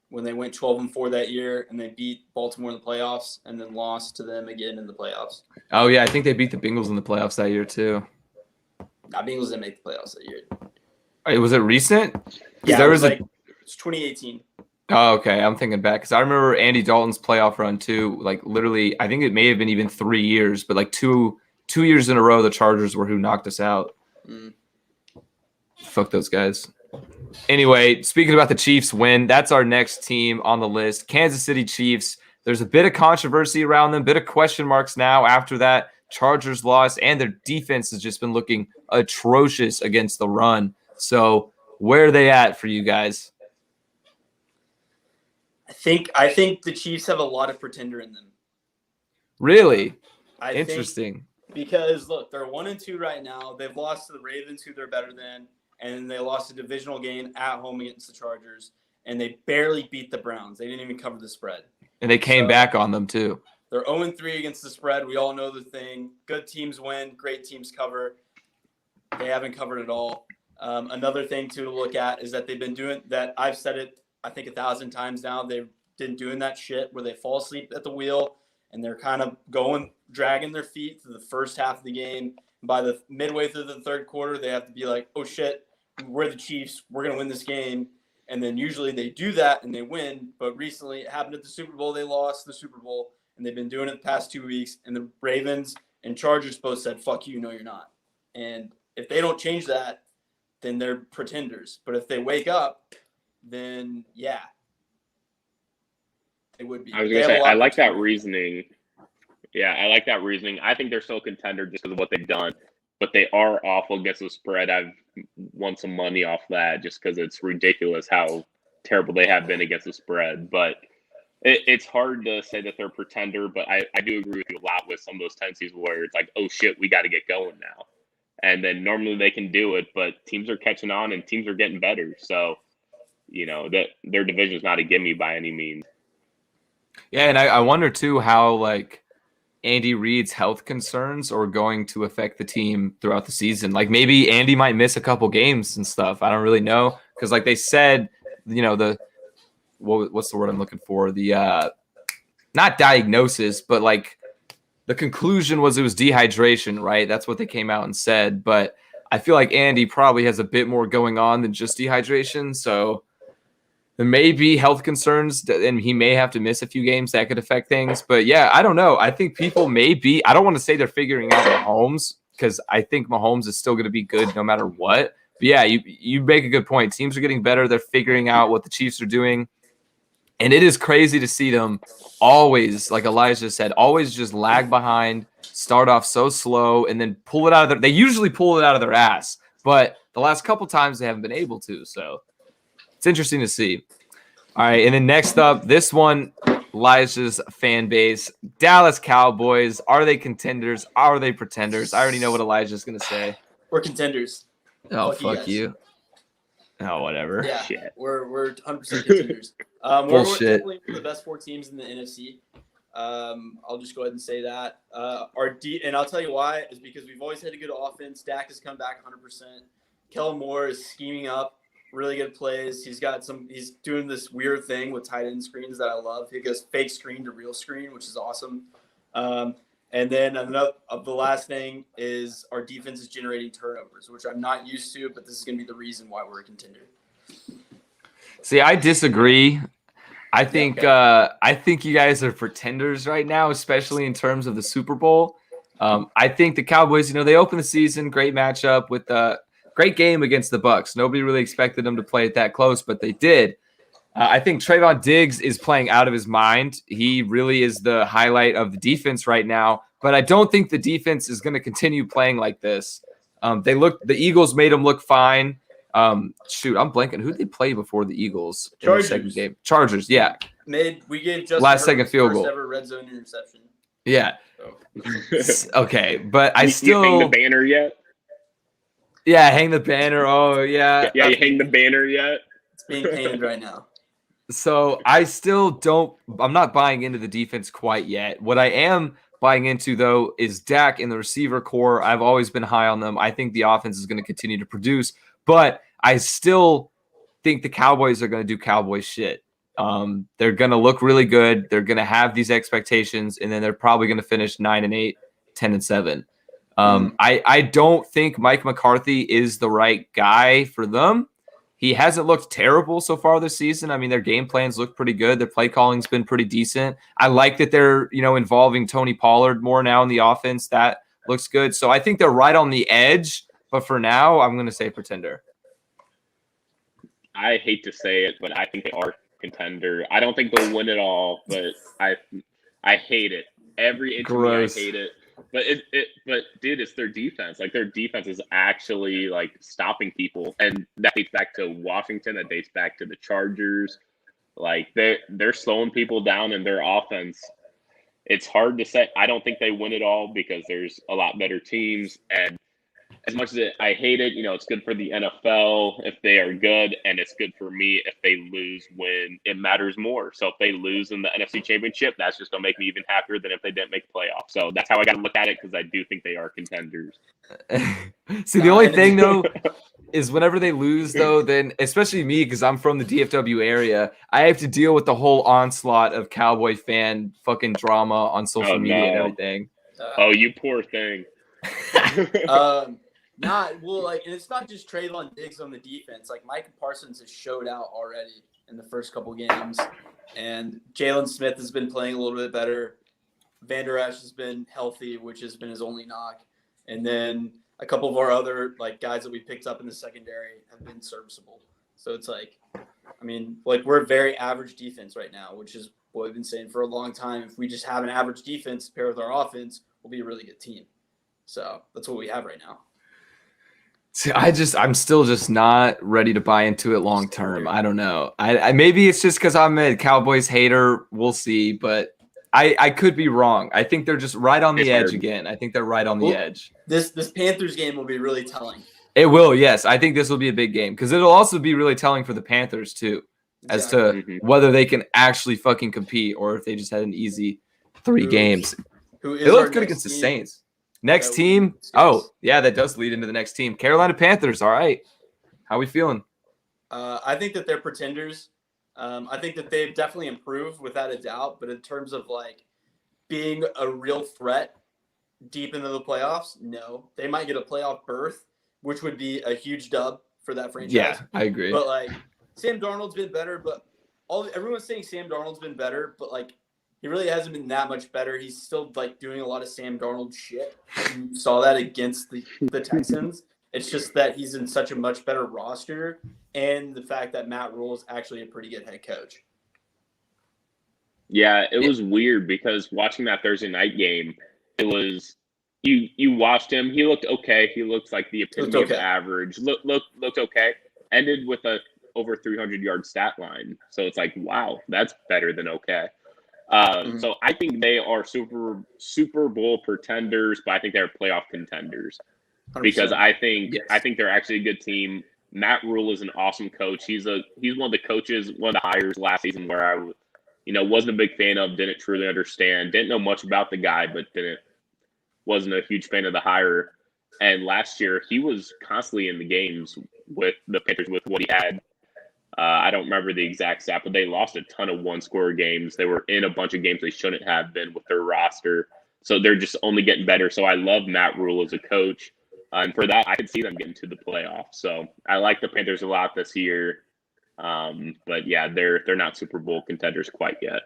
when they went 12-4 that year, and they beat Baltimore in the playoffs, and then lost to them again in the playoffs. Oh, yeah, I think they beat the Bengals in the playoffs that year, too. Nah, Bengals didn't make the playoffs that year. Was it recent? Yeah, there was it's 2018. Oh, okay. I'm thinking back because I remember Andy Dalton's playoff run too. Like literally, I think it may have been even 3 years, but like two years in a row, the Chargers were who knocked us out. Fuck those guys. Anyway, speaking about the Chiefs win, that's our next team on the list, Kansas City Chiefs. There's a bit of controversy around them, bit of question marks now after that Chargers loss, and their defense has just been looking atrocious against the run. So where are they at for you guys? I think the Chiefs have a lot of pretender in them. Really? I Interesting. Because look, they're 1-2 right now. They've lost to the Ravens, who they're better than, and they lost a divisional game at home against the Chargers, and they barely beat the Browns. They didn't even cover the spread. And they came back on them too. They're 0-3 against the spread. We all know the thing. Good teams win, great teams cover. They haven't covered at all. Another thing to look at is that they've been doing that. I've said it, I think 1,000 times now. They've been doing that shit where they fall asleep at the wheel and they're kind of dragging their feet through the first half of the game. By the midway through the third quarter, they have to be like, oh shit, we're the Chiefs. We're going to win this game. And then usually they do that and they win. But recently it happened at the Super Bowl. They lost the Super Bowl and they've been doing it the past 2 weeks. And the Ravens and Chargers both said, fuck you, no, you're not. And if they don't change that, then they're pretenders. But if they wake up, then yeah, they would be. I was going to say, I like that reasoning. Yeah, I like that reasoning. I think they're still a contender just because of what they've done. But they are awful against the spread. I've won some money off that just because it's ridiculous how terrible they have been against the spread. But it's hard to say that they're a pretender. But I do agree with you a lot with some of those tendencies where it's like, oh, shit, we got to get going now. And then normally they can do it, but teams are catching on and teams are getting better. So, that their division is not a gimme by any means. Yeah, and I wonder too how like Andy Reid's health concerns are going to affect the team throughout the season. Like maybe Andy might miss a couple games and stuff. I don't really know because like they said, what's the word I'm looking for? The not diagnosis, but like the conclusion was it was dehydration, right? That's what they came out and said. But I feel like Andy probably has a bit more going on than just dehydration. So there may be health concerns, and he may have to miss a few games that could affect things. But yeah, I don't know. I think people may be – I don't want to say they're figuring out Mahomes because I think Mahomes is still going to be good no matter what. But yeah, you make a good point. Teams are getting better. They're figuring out what the Chiefs are doing. And it is crazy to see them always, like Elijah said, always just lag behind, start off so slow, and then pull it out of their – they usually pull it out of their ass. But the last couple times they haven't been able to. So it's interesting to see. All right, and then next up, this one, Elijah's fan base, Dallas Cowboys. Are they contenders? Are they pretenders? I already know what Elijah's going to say. We're contenders. Oh, fuck you. Oh, whatever. Yeah, shit. We're 100% contenders. We're definitely the best 4 teams in the NFC. I'll just go ahead and say that. And I'll tell you why is because we've always had a good offense. Dak has come back 100%. Kellen Moore is scheming up really good plays. He's doing this weird thing with tight end screens that I love. He goes fake screen to real screen, which is awesome. And then the last thing is our defense is generating turnovers, which I'm not used to, but this is going to be the reason why we're a contender. See, I disagree. I think you guys are pretenders right now, especially in terms of the Super Bowl. I think the Cowboys, they opened the season, great matchup with a great game against the Bucs. Nobody really expected them to play it that close, but they did. I think Trayvon Diggs is playing out of his mind. He really is the highlight of the defense right now, but I don't think the defense is going to continue playing like this. The Eagles made them look fine. I'm blanking. Who did they play before the Eagles in the second game? Chargers, yeah. We gave Justin last second field goal. First ever red zone interception. Yeah. So. Okay, but I still. You hang the banner yet? Yeah, hang the banner. Oh, yeah. Yeah, you hang the banner yet? It's being painted right now. So I still don't. I'm not buying into the defense quite yet. What I am buying into, though, is Dak and the receiver core. I've always been high on them. I think the offense is going to continue to produce, but I still think the Cowboys are going to do Cowboy shit. They're going to look really good. They're going to have these expectations, and then they're probably going to finish 9-8, 10-7. I don't think Mike McCarthy is the right guy for them. He hasn't looked terrible so far this season. I mean, their game plans look pretty good. Their play calling's been pretty decent. I like that they're, involving Tony Pollard more now in the offense. That looks good. So I think they're right on the edge. But for now, I'm going to say pretender. I hate to say it, but I think they are contender. I don't think they'll win it all, but I hate it. Every inch of me, I hate it. But dude, it's their defense. Like, their defense is actually like stopping people, and that dates back to Washington. That dates back to the Chargers. Like, they're slowing people down in their offense. It's hard to say. I don't think they win it all because there's a lot better teams, and as much as I hate it, it's good for the NFL if they are good, and it's good for me if they lose when it matters more. So if they lose in the NFC Championship, that's just going to make me even happier than if they didn't make the playoffs. So that's how I got to look at it, because I do think they are contenders. See, the only thing, though, is whenever they lose, though, then especially me, because I'm from the DFW area, I have to deal with the whole onslaught of Cowboy fan fucking drama on social media and everything. Oh, you poor thing. And it's not just Trayvon Diggs on the defense. Like, Micah Parsons has showed out already in the first couple games, and Jalen Smith has been playing a little bit better. Van Der Esch has been healthy, which has been his only knock, and then a couple of our other guys that we picked up in the secondary have been serviceable. So it's we're a very average defense right now, which is what we've been saying for a long time. If we just have an average defense paired with our offense, we'll be a really good team. So that's what we have right now. See, I'm still just not ready to buy into it long term. I don't know. I maybe it's just because I'm a Cowboys hater. We'll see, but I could be wrong. I think they're just right on the edge again. I think they're right on the edge. This Panthers game will be really telling. It will, yes. I think this will be a big game because it'll also be really telling for the Panthers too, as to whether they can actually fucking compete or if they just had an easy 3 games. It looked good against the Saints. Next team. Oh, yeah, that does lead into the next team. Carolina Panthers. All right. How we feeling? I think that they're pretenders. I think that they've definitely improved without a doubt. But in terms of being a real threat deep into the playoffs, no. They might get a playoff berth, which would be a huge dub for that franchise. Yeah, I agree. But Sam Darnold's been better. But everyone's saying Sam Darnold's been better. But he really hasn't been that much better. He's still doing a lot of Sam Darnold shit. You saw that against the Texans. It's just that he's in such a much better roster, and the fact that Matt Rule is actually a pretty good head coach. Yeah, it was weird because watching that Thursday night game, it was you watched him. He looked okay. He looks like the epitome of average. Looked okay. Ended with a over 300-yard stat line. So it's wow, that's better than okay. So I think they are Super Bowl pretenders, but I think they're playoff contenders 100%. Because I think they're actually a good team. Matt Rule is an awesome coach. He's one of the coaches, one of the hires last season where I, wasn't a big fan of, didn't truly understand, didn't know much about the guy, but wasn't a huge fan of the hire. And last year he was constantly in the games with the Panthers with what he had. I don't remember the exact stat, but they lost a ton of one-score games. They were in a bunch of games they shouldn't have been with their roster. So they're just only getting better. So I love Matt Rule as a coach. And for that, I could see them getting to the playoffs. So I like the Panthers a lot this year. But yeah, they're not Super Bowl contenders quite yet.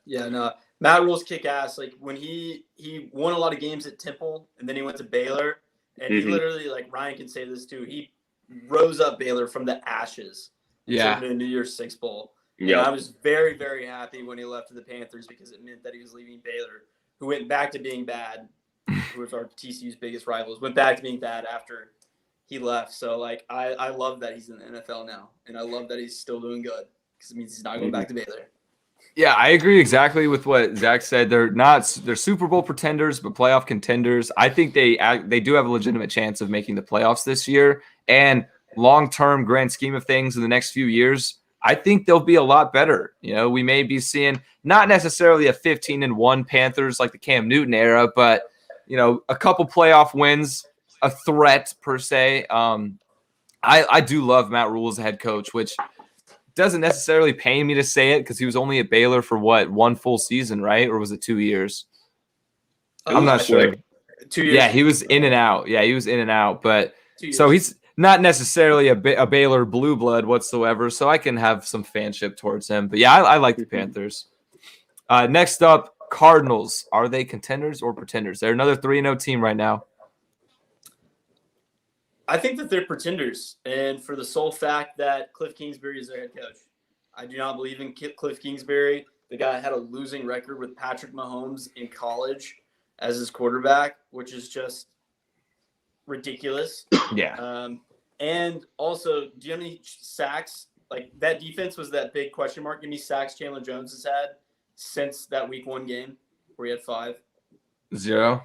Yeah, no. Matt Rule's kick ass. Like when he won a lot of games at Temple, and then he went to Baylor, and he literally, like Ryan can say this too, he rose up Baylor from the ashes and turned it into a New Year's Six Bowl. Yeah, I was very, very happy when he left to the Panthers because it meant that he was leaving Baylor, who went back to being bad, who was our TCU's biggest rivals, went back to being bad after he left. So, like, I love that he's in the NFL now, and I love that he's still doing good because it means he's not going back to Baylor. Yeah, I agree exactly with what Zach said. They're Super Bowl pretenders, but playoff contenders. I think they do have a legitimate chance of making the playoffs this year. And long-term grand scheme of things in the next few years, I think they'll be a lot better. You know, we may be seeing not necessarily a 15-1 Panthers like the Cam Newton era, but, you know, a couple playoff wins, a threat per se. I do love Matt Rule as a head coach, which doesn't necessarily pain me to say it because he was only at Baylor for one full season, right? Or was it 2 years? I'm not sure. 2 years. Yeah, he was in and out. Yeah, he was in and out. But so he's not necessarily a Baylor blue blood whatsoever, so I can have some fanship towards him. But yeah, I like the Panthers. Next up, Cardinals. Are they contenders or pretenders? They're another 3-0 team right now. I think that they're pretenders, and for the sole fact that Cliff Kingsbury is their head coach. I do not believe in Cliff Kingsbury. The guy had a losing record with Patrick Mahomes in college as his quarterback, which is just ridiculous. Yeah. And also, do you have any sacks? Like, that defense was that big question mark. Give me sacks Chandler Jones has had since that week 1 game where he had 5. 0.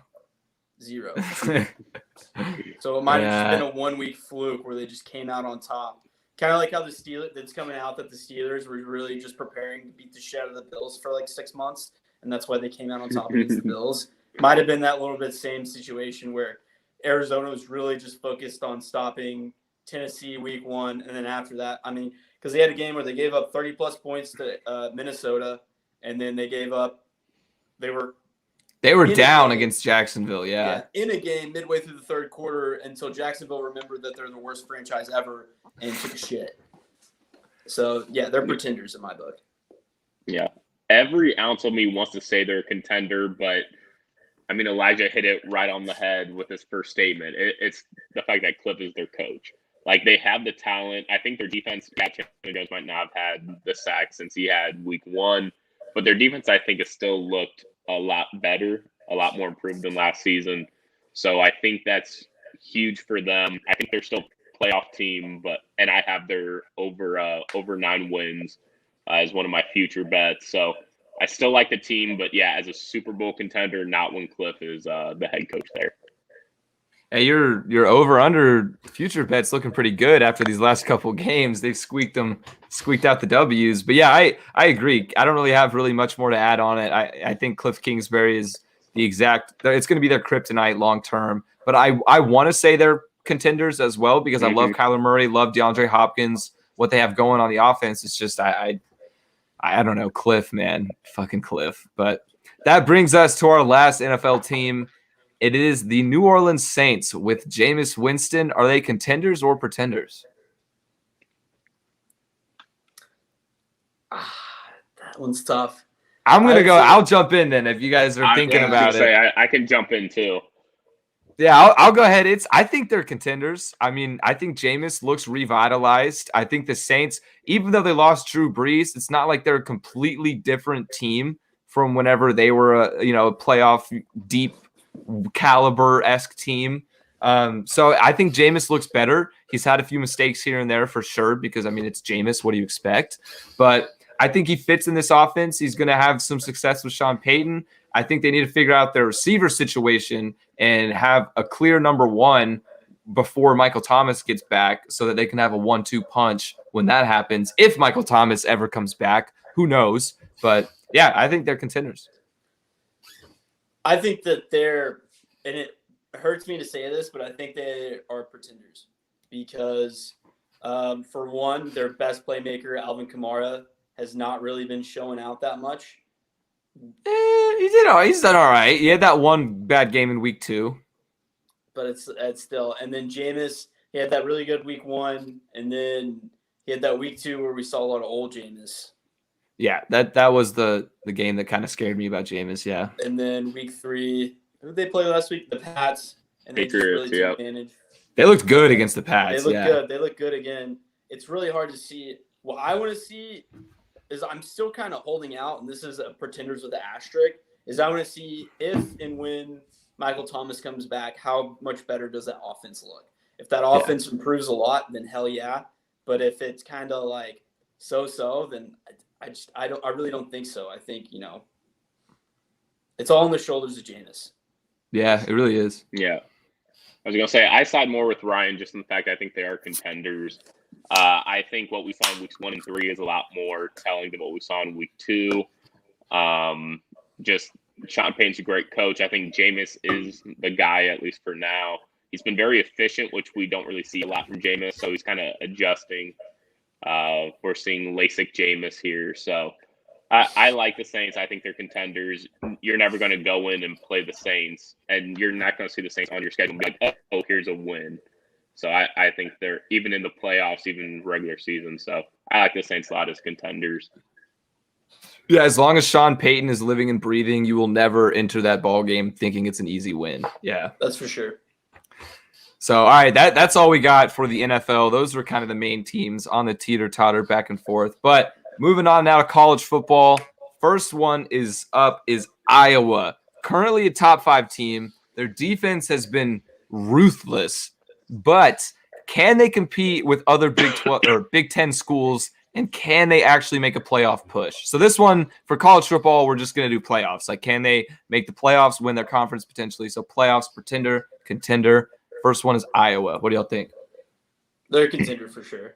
So it might have just been a 1-week fluke where they just came out on top. Kind of like how the Steelers, that's coming out that the Steelers were really just preparing to beat the shit out of the Bills for like 6 months, and that's why they came out on top against the Bills. Might have been that little bit same situation where Arizona was really just focused on stopping Tennessee week 1, and then after that, I mean, because they had a game where they gave up 30-plus points to Minnesota, and then they were down against Jacksonville, yeah. In a game midway through the third quarter until Jacksonville remembered that they're the worst franchise ever and took a shit. So, yeah, they're pretenders in my book. Yeah. Every ounce of me wants to say they're a contender, but, I mean, Elijah hit it right on the head with his first statement. It's the fact that Cliff is their coach. Like, they have the talent. I think their defense, Chandler Jones might not have had the sack since he had week 1, but their defense, I think, has still looked a lot better, a lot more improved than last season. So I think that's huge for them. I think they're still a playoff team, and I have their over 9 wins as one of my future bets. So I still like the team, but yeah, as a Super Bowl contender, not when Cliff is the head coach there. Hey, your over under future bets looking pretty good after these last couple of games. They've squeaked out the W's. But yeah, I agree. I don't really have much more to add on it. I think Cliff Kingsbury is it's going to be their kryptonite long term. But I want to say they're contenders as well because I love Kyler Murray, love DeAndre Hopkins, what they have going on the offense. It's just I don't know, Cliff, man, fucking Cliff. But that brings us to our last NFL team. It is the New Orleans Saints with Jameis Winston. Are they contenders or pretenders? That one's tough. I'm going to go. I'll jump in then if you guys are thinking about it. I can jump in too. Yeah, I'll go ahead. I think they're contenders. I mean, I think Jameis looks revitalized. I think the Saints, even though they lost Drew Brees, it's not like they're a completely different team from whenever they were a playoff deep caliber-esque team. So I think Jameis looks better. He's had a few mistakes here and there for sure because, I mean, it's Jameis. What do you expect? But I think he fits in this offense. He's going to have some success with Sean Payton. I think they need to figure out their receiver situation and have a clear number 1 before Michael Thomas gets back so that they can have a 1-2 punch when that happens. If Michael Thomas ever comes back, who knows? But, yeah, I think they're contenders. I think that and it hurts me to say this, but I think they are pretenders because, for one, their best playmaker, Alvin Kamara, has not really been showing out that much. He's done all right. He had that one bad game in week 2. But it's still. And then Jameis, he had that really good week 1, and then he had that week 2 where we saw a lot of old Jameis. Yeah, that was the game that kind of scared me about Jameis. Yeah. And then week 3, who did they play last week? The Pats, and they just really took advantage. They looked good against the Pats. They look good. They look good again. It's really hard to see. What I want to see is I'm still kind of holding out, and this is a pretenders with an asterisk, is I want to see if and when Michael Thomas comes back, how much better does that offense look? If that offense improves a lot, then hell yeah. But if it's kind of like so-so, then I really don't think so. I think, it's all on the shoulders of Jameis. Yeah, it really is. Yeah. I was going to say, I side more with Ryan just in the fact I think they are contenders. I think what we saw in weeks 1 and 3 is a lot more telling than what we saw in week 2. Just Sean Payton's a great coach. I think Jameis is the guy, at least for now. He's been very efficient, which we don't really see a lot from Jameis, so he's kind of adjusting. We're seeing LASIK Jameis here, so I like the Saints. I think they're contenders. You're never going to go in and play the Saints, and you're not going to see the Saints on your schedule and be like, oh, here's a win. So I think they're even in the playoffs, even regular season. So I like the Saints a lot as contenders. Yeah, as long as Sean Payton is living and breathing, you will never enter that ball game thinking it's an easy win. Yeah, that's for sure. So, all right, that's all we got for the NFL. Those were kind of the main teams on the teeter-totter back and forth. But moving on now to college football. First one is Iowa. Currently a top 5 team. Their defense has been ruthless. But can they compete with other Big 12 or Big 10 schools, and can they actually make a playoff push? So this one, for college football, we're just going to do playoffs. Like, can they make the playoffs, win their conference potentially? So playoffs, pretender, contender. First one is Iowa. What do y'all think? They're a contender for sure.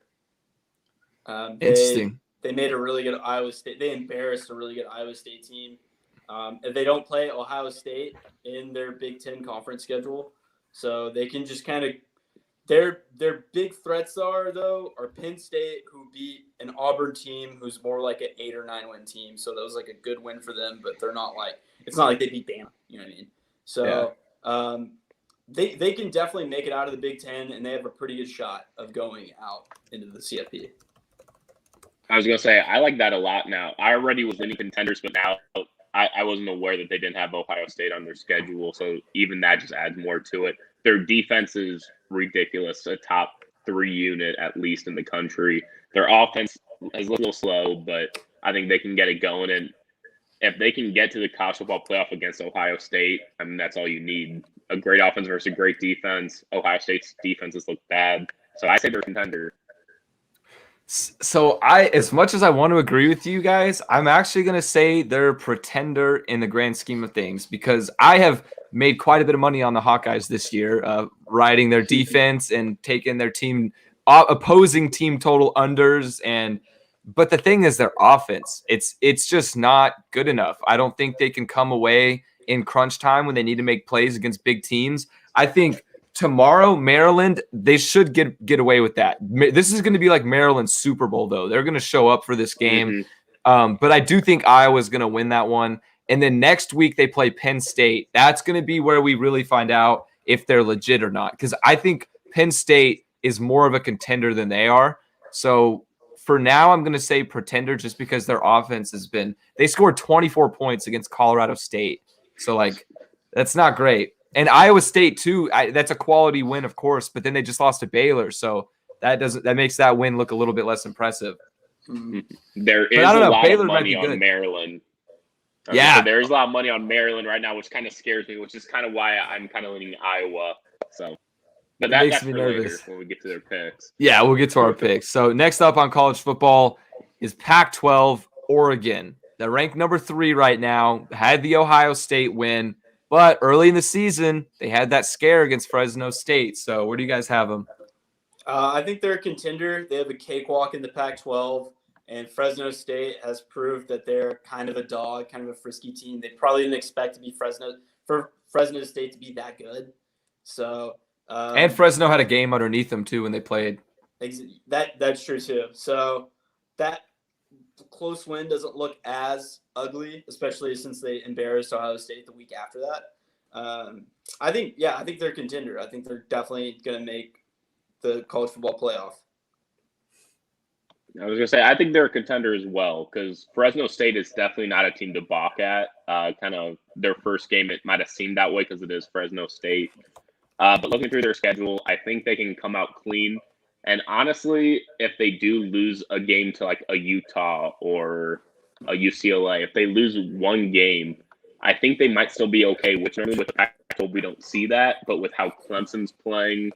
Interesting. They made a really good Iowa State. They embarrassed a really good Iowa State team. If they don't play Ohio State in their Big Ten conference schedule, so they can just kind of their big threats are Penn State, who beat an Auburn team who's more like an 8 or 9 win team. So that was like a good win for them, but they're not like it's not like they beat Bama. You know what I mean? So. Yeah. They can definitely make it out of the Big Ten, and they have a pretty good shot of going out into the CFP. I was going to say, I like that a lot now. I already was in contenders, but now I wasn't aware that they didn't have Ohio State on their schedule, so even that just adds more to it. Their defense is ridiculous, a top 3 unit at least in the country. Their offense is a little slow, but I think they can get it going, and if they can get to the college football playoff against Ohio State, I mean, that's all you need. A great offense versus a great defense. Ohio State's defenses look bad. So I say they're a contender. So as much as I want to agree with you guys, I'm actually going to say they're a pretender in the grand scheme of things because I have made quite a bit of money on the Hawkeyes this year, riding their defense and taking their team opposing team total unders. But the thing is their offense. It's just not good enough. I don't think they can come away in crunch time when they need to make plays against big teams. I think tomorrow, Maryland, they should get away with that. This is going to be like Maryland's Super Bowl, though. They're going to show up for this game. Mm-hmm. But I do think Iowa's going to win that one. And then next week they play Penn State. That's going to be where we really find out if they're legit or not. Because I think Penn State is more of a contender than they are. So for now, I'm going to say pretender just because their offense has been – they scored 24 points against Colorado State. So, like, that's not great. And Iowa State, too, that's a quality win, of course, but then they just lost to Baylor. So that makes that win look a little bit less impressive. There is a lot of money on Maryland. Yeah. There's a lot of money on Maryland right now, which kind of scares me, which is kind of why I'm kind of leaning Iowa. So, but that's for later when we get to their picks. Yeah, we'll get to our picks. So next up on college football is Pac-12 Oregon. They're ranked number 3 right now, had the Ohio State win, but early in the season, they had that scare against Fresno State. So where do you guys have them? I think they're a contender. They have a cakewalk in the Pac-12, and Fresno State has proved that they're kind of a dog, kind of a frisky team. They probably didn't expect for Fresno State to be that good. So and Fresno had a game underneath them, too, when they played. That's true, too. So that close win doesn't look as ugly, especially since they embarrassed Ohio State the week after that. I think they're a contender. I think they're definitely going to make the college football playoff. I was gonna say I think they're a contender as well because Fresno State is definitely not a team to balk at. Kind of their first game, it might have seemed that way because it is Fresno State. But looking through their schedule, I think they can come out clean. And honestly, if they do lose a game to like a Utah or a UCLA, if they lose one game, I think they might still be okay. Which normally with the Pac-12 we don't see that, but with how Clemson's playing,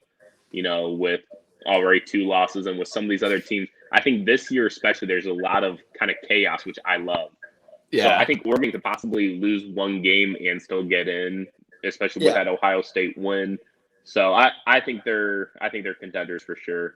with already 2 losses, and with some of these other teams, I think this year especially there's a lot of kind of chaos, which I love. Yeah. So I think Oregon could possibly lose one game and still get in, especially with that Ohio State win. So I think they're contenders for sure.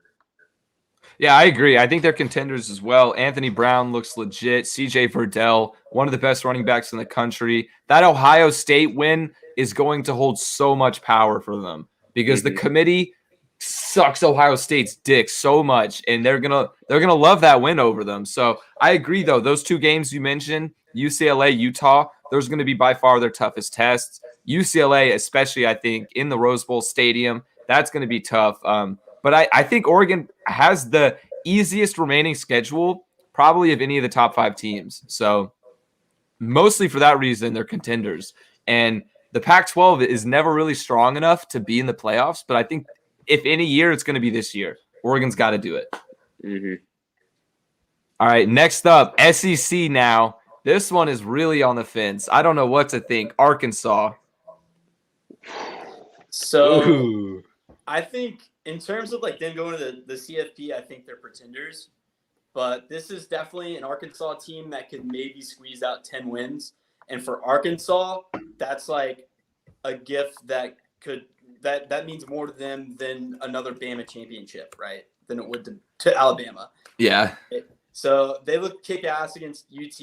Yeah, I agree. I think they're contenders as well. Anthony Brown looks legit. CJ Verdell, one of the best running backs in the country. That Ohio State win is going to hold so much power for them because the committee sucks Ohio State's dick so much, and they're gonna love that win over them. So I agree, though. Those 2 games you mentioned, UCLA, Utah, those are going to be by far their toughest tests. UCLA, especially, I think, in the Rose Bowl Stadium, that's going to be tough. But I think Oregon has the easiest remaining schedule probably of any of the top 5 teams. So mostly for that reason, they're contenders. And the Pac-12 is never really strong enough to be in the playoffs. But I think if any year, it's going to be this year. Oregon's got to do it. All right, next up, SEC now. This one is really on the fence. I don't know what to think. Arkansas. So I think in terms of like them going to the CFP, I think they're pretenders. But this is definitely an Arkansas team that could maybe squeeze out 10 wins. And for Arkansas, that's like a gift that means more to them than another Bama championship, right? Than it would to Alabama. Yeah. So they look kick ass against UT.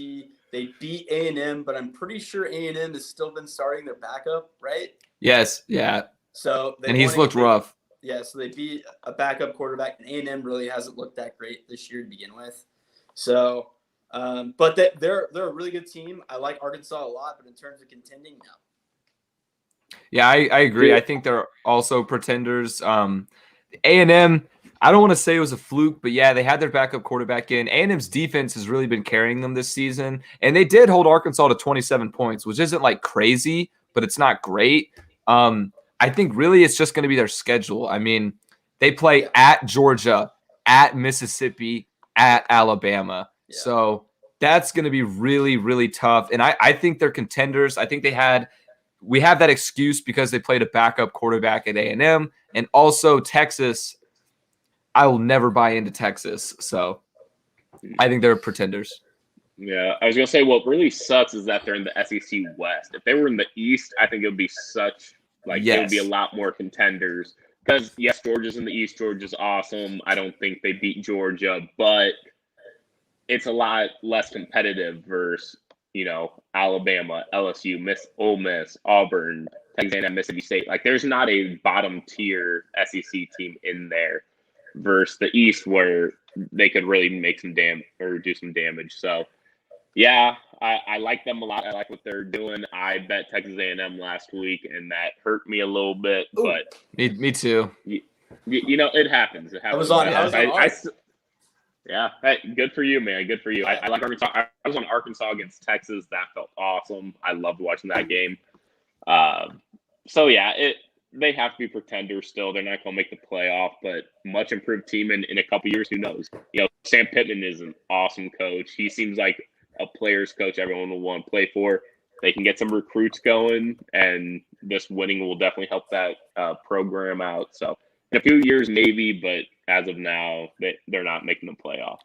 They beat A&M, but I'm pretty sure A&M has still been starting their backup, right? Yes. Yeah. So he's looked rough. Yeah, so they beat a backup quarterback, and A&M really hasn't looked that great this year to begin with. So, but they're a really good team. I like Arkansas a lot, but in terms of contending, no. Yeah, I agree. I think they're also pretenders. A&M, I don't want to say it was a fluke, but yeah, they had their backup quarterback in. A&M's defense has really been carrying them this season, and they did hold Arkansas to 27 points, which isn't like crazy, but it's not great. I think really it's just going to be their schedule. I mean, they play at Georgia, at Mississippi, at Alabama. Yeah. So that's going to be really, really tough. And I think they're contenders. I think we have that excuse because they played a backup quarterback at A&M, and also Texas. I will never buy into Texas. So I think they're pretenders. Yeah, I was going to say what really sucks is that they're in the SEC West. If they were in the East, I think it would be such – there would be a lot more contenders because, yes, Georgia's in the East. Georgia's awesome. I don't think they beat Georgia, but it's a lot less competitive versus, Alabama, LSU, Ole Miss, Auburn, Texas A&M, Mississippi State. Like, there's not a bottom-tier SEC team in there versus the East where they could really make some damage or do some damage. So, yeah, I like them a lot. I like what they're doing. I bet Texas A&M last week, and that hurt me a little bit. Ooh, but me too. It happens. It happens. Yeah, hey, good for you, man. Good for you. I like Arkansas. I was on Arkansas against Texas. That felt awesome. I loved watching that game. So yeah, they have to be pretenders still. They're not going to make the playoff, but much improved team in a couple years. Who knows? Sam Pittman is an awesome coach. He seems like a player's coach everyone will want to play for. They can get some recruits going, and this winning will definitely help that program out. So in a few years, maybe, but as of now, they're not making the playoff.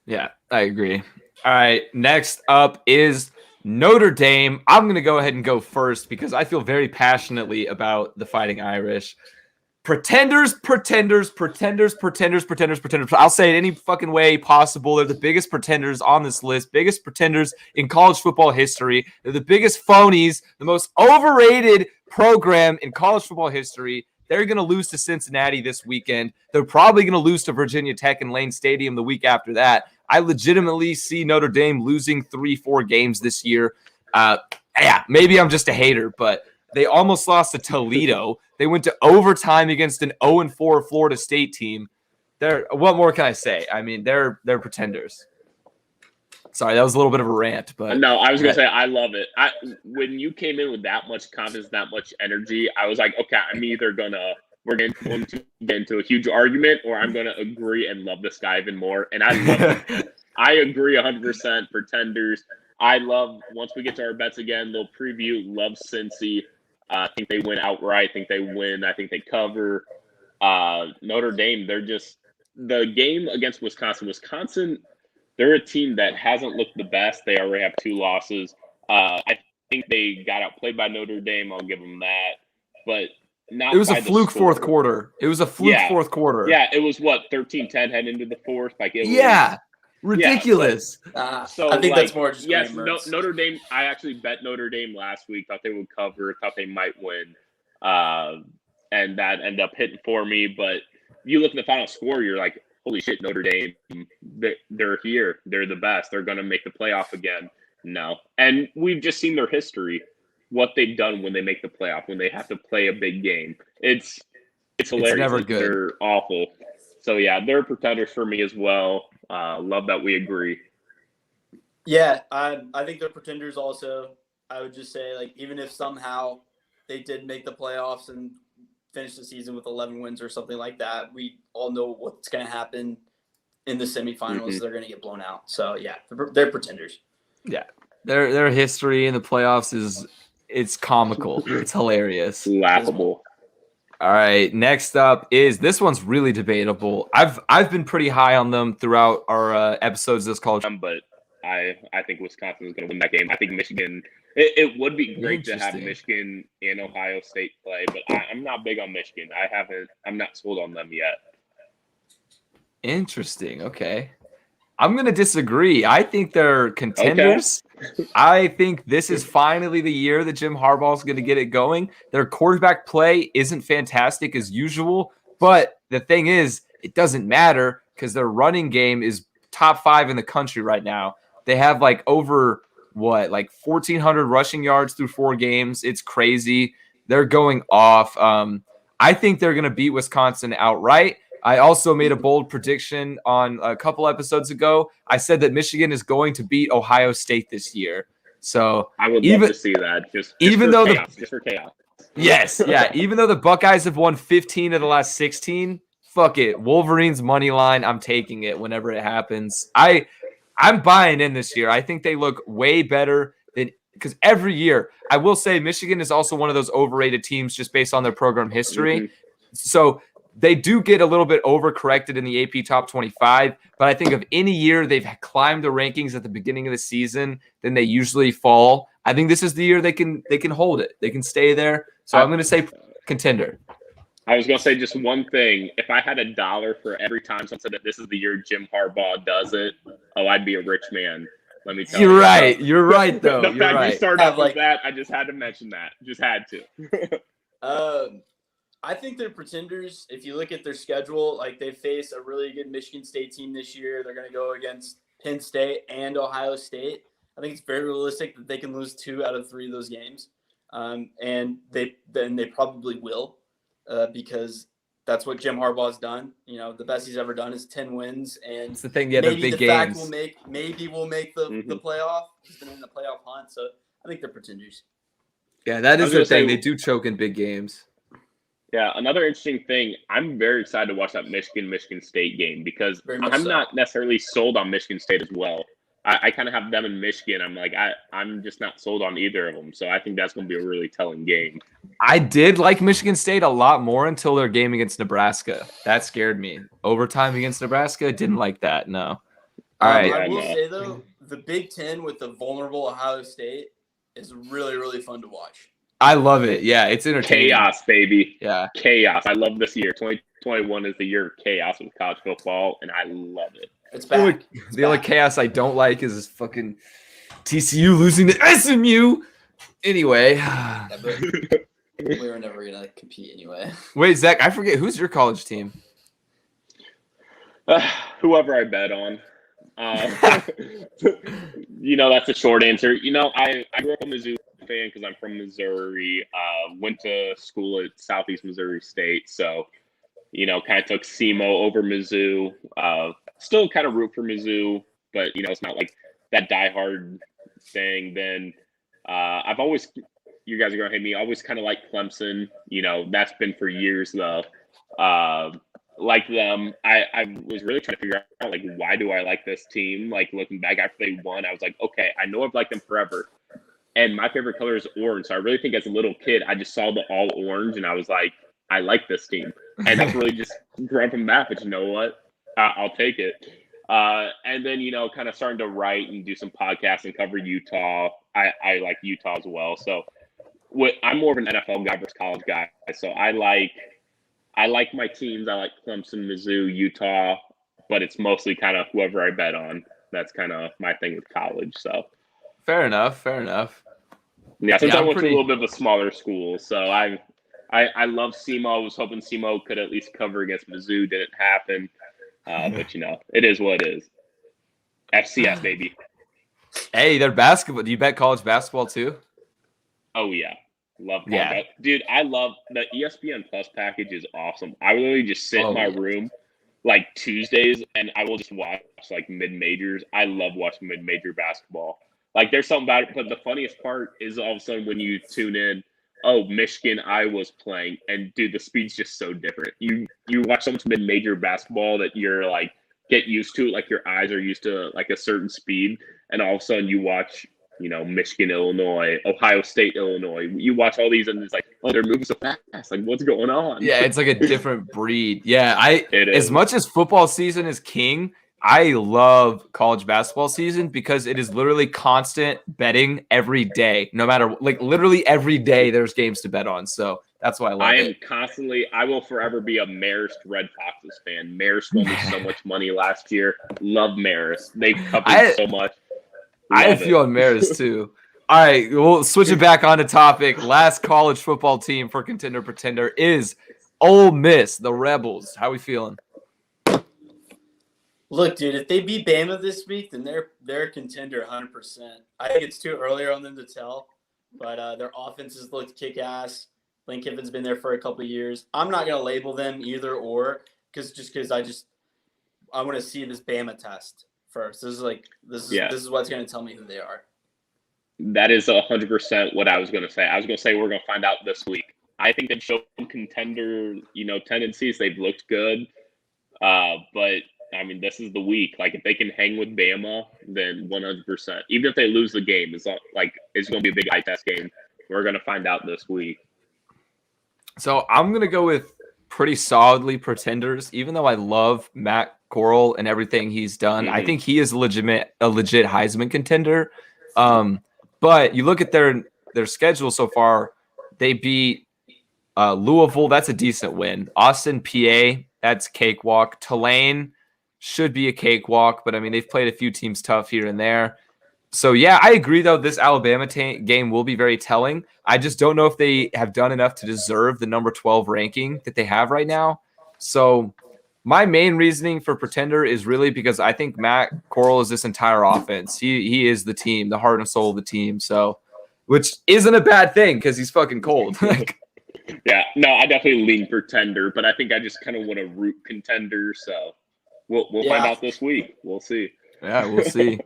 Yeah, I agree. All right, next up is Notre Dame. I'm going to go ahead and go first because I feel very passionately about the Fighting Irish. Pretenders. I'll say it any fucking way possible. They're the biggest pretenders on this list, biggest pretenders in college football history. They're the biggest phonies, the most overrated program in college football history. They're going to lose to Cincinnati this weekend. They're probably going to lose to Virginia Tech in Lane Stadium the week after that. I legitimately see Notre Dame losing 3-4 games this year. Maybe I'm just a hater, but they almost lost to Toledo. They went to overtime against an 0-4 Florida State team. what more can I say? I mean, they're pretenders. Sorry, that was a little bit of a rant, but no, I was gonna say I love it. When you came in with that much confidence, that much energy, I was like, okay, we're going to get into a huge argument, or I'm gonna agree and love this guy even more. And I love it. I agree 100%. Pretenders. I love once we get to our bets again, they'll preview. Love Cincy. I think they win outright. I think they win. I think they cover. Notre Dame. They're just the game against Wisconsin. Wisconsin. They're a team that hasn't looked the best. They already have 2 losses. I think they got outplayed by Notre Dame. I'll give them that. But not. It was a fluke fourth quarter. It was a fluke fourth quarter. Yeah, it was what 13-10 heading into the fourth. Like it was ridiculous. So I think that's more just Notre Dame. I actually bet Notre Dame last week. Thought they would cover. Thought they might win. And that ended up hitting for me. But you look at the final score, you're like, holy shit, Notre Dame, they're here. They're the best. They're going to make the playoff again. No. And we've just seen their history, what they've done when they make the playoff, when they have to play a big game. It's hilarious. It's never good. They're awful. So, yeah, they're pretenders for me as well. Love that we agree. Yeah, I think they're pretenders also. I would just say, like, even if somehow they did make the playoffs and finish the season with 11 wins or something like that, we all know what's going to happen in the semifinals. Mm-hmm. They're going to get blown out. So, yeah, they're pretenders. Yeah. Their history in the playoffs it's comical. It's hilarious. Laughable. All right, next up is this one's really debatable. I've been pretty high on them throughout our episodes of this college. But I think Wisconsin is going to win that game. I think Michigan. It would be great to have Michigan and Ohio State play, but I'm not big on Michigan. I'm not sold on them yet. Interesting. Okay. I'm going to disagree. I think they're contenders. Okay. I think this is finally the year that Jim Harbaugh is going to get it going. Their quarterback play isn't fantastic as usual, but the thing is, it doesn't matter because their running game is top 5 in the country right now. They have over 1,400 rushing yards through 4 games. It's crazy. They're going off. I think they're going to beat Wisconsin outright. I also made a bold prediction on a couple episodes ago. I said that Michigan is going to beat Ohio State this year. So I would love to see that. Just for chaos. Yes, yeah. Even though the Buckeyes have won 15 of the last 16, fuck it. Wolverines money line. I'm taking it whenever it happens. I'm buying in this year. I think they look way better than because every year, I will say Michigan is also one of those overrated teams just based on their program history. Mm-hmm. So they do get a little bit overcorrected in the AP Top 25, but I think of any year they've climbed the rankings at the beginning of the season, then they usually fall. I think this is the year they can hold it. They can stay there. So I'm going to say contender. I was going to say just one thing. If I had $1 for every time someone said that this is the year Jim Harbaugh does it, I'd be a rich man. Let me tell you. You're right. You're right, though. The fact you started off with that, I just had to mention that. Just had to. I think they're pretenders. If you look at their schedule, they face a really good Michigan State team this year. They're going to go against Penn State and Ohio State. I think it's very realistic that they can lose 2 out of 3 of those games. And they probably will because that's what Jim Harbaugh's done. The best he's ever done is 10 wins. And it's the thing, they're big games. Maybe we'll make the playoff. He's been in the playoff hunt, so I think they're pretenders. Yeah, that is the thing. They do choke in big games. Yeah, another interesting thing, I'm very excited to watch that Michigan State game because I'm not necessarily sold on Michigan State as well. I kind of have them in Michigan. I'm like, I'm just not sold on either of them. So I think that's going to be a really telling game. I did like Michigan State a lot more until their game against Nebraska. That scared me. Overtime against Nebraska, didn't like that, no. All right. I will say, though, the Big Ten with the vulnerable Ohio State is really, really fun to watch. I love it. Yeah, it's entertaining. Chaos, baby. Yeah. Chaos. I love this year. 2021 is the year of chaos with college football, and I love it. It's back. The only chaos I don't like is this fucking TCU losing to SMU. Anyway. Yeah, but we were never going to compete anyway. Wait, Zach, I forget. Who's your college team? Whoever I bet on. That's a short answer. I grew up a Mizzou fan because I'm from Missouri. Went to school at Southeast Missouri State, so kind of took SEMO over Mizzou. Still kind of root for Mizzou, but, it's not like that diehard thing. Then I've always, you guys are going to hate me, always kind of like Clemson. That's been for years, though. Like them, I was really trying to figure out, like, why do I like this team? Like, looking back after they won, I was like, okay, I know I've liked them forever. And my favorite color is orange. So I really think as a little kid, I just saw the all orange and I was like, I like this team. And that's really just grown from that. But you know what? I'll take it. And then, kind of starting to write and do some podcasts and cover Utah. I like Utah as well. So I'm more of an NFL guy versus college guy. So I like my teams. I like Clemson, Mizzou, Utah, but it's mostly kind of whoever I bet on. That's kind of my thing with college. So fair enough. Yeah, since I went to a little bit of a smaller school, so I love SEMO. I was hoping SEMO could at least cover against Mizzou. Didn't happen, but it is what it is. FCS, baby. Hey, they're basketball. Do you bet college basketball too? Oh yeah. Love that. Dude, I love the ESPN Plus package is awesome. I literally just sit in my room like Tuesdays and I will just watch like mid-majors. I love watching mid-major basketball. Like there's something about it, but the funniest part is all of a sudden when you tune in, Michigan, Iowa's playing, and dude, the speed's just so different. You watch so much mid-major basketball that you're like get used to it, like your eyes are used to like a certain speed, and all of a sudden you watch Michigan, Illinois, Ohio State, Illinois. You watch all these and it's like, they're moving so fast. Like, what's going on? Yeah, it's like a different breed. Yeah, as much as football season is king, I love college basketball season because it is literally constant betting every day. No matter, like, literally every day there's games to bet on. So that's why I love it. I will forever be a Marist Red Foxes fan. Marist won me so much money last year. Love Marist. They've covered so much. I have a few on Maris too. All right, we'll switch it back on to topic. Last college football team for Contender Pretender is Ole Miss, the Rebels. How we feeling? Look, dude, if they beat Bama this week, then they're a contender 100%. I think it's too early on them to tell, but their offenses looked kick-ass. Lane Kiffin's been there for a couple of years. I'm not going to label them either or because I want to see this Bama test first. This is what's going to tell me who they are. That is 100% what I was going to say. I was going to say we're going to find out this week. I think they've shown contender, tendencies. They've looked good, but I mean, this is the week. Like, if they can hang with Bama, then 100%. Even if they lose the game, it's going to be a big eye test game. We're going to find out this week. So I'm going to go with pretty solidly Pretenders, even though I love Matt Corral and everything he's done. I think he is a legit Heisman contender. But you look at their schedule so far, they beat Louisville. That's a decent win. Austin, PA, that's cakewalk. Tulane should be a cakewalk, but I mean, they've played a few teams tough here and there. So yeah, I agree though. This Alabama game will be very telling. I just don't know if they have done enough to deserve the number 12 ranking that they have right now. So my main reasoning for Pretender is really because I think Matt Corral is this entire offense. He is the team, the heart and soul of the team. So, which isn't a bad thing because he's fucking cold. Yeah, no, I definitely lean Pretender, but I think I just kind of want to root Contender. So we'll find out this week. We'll see. Yeah, we'll see.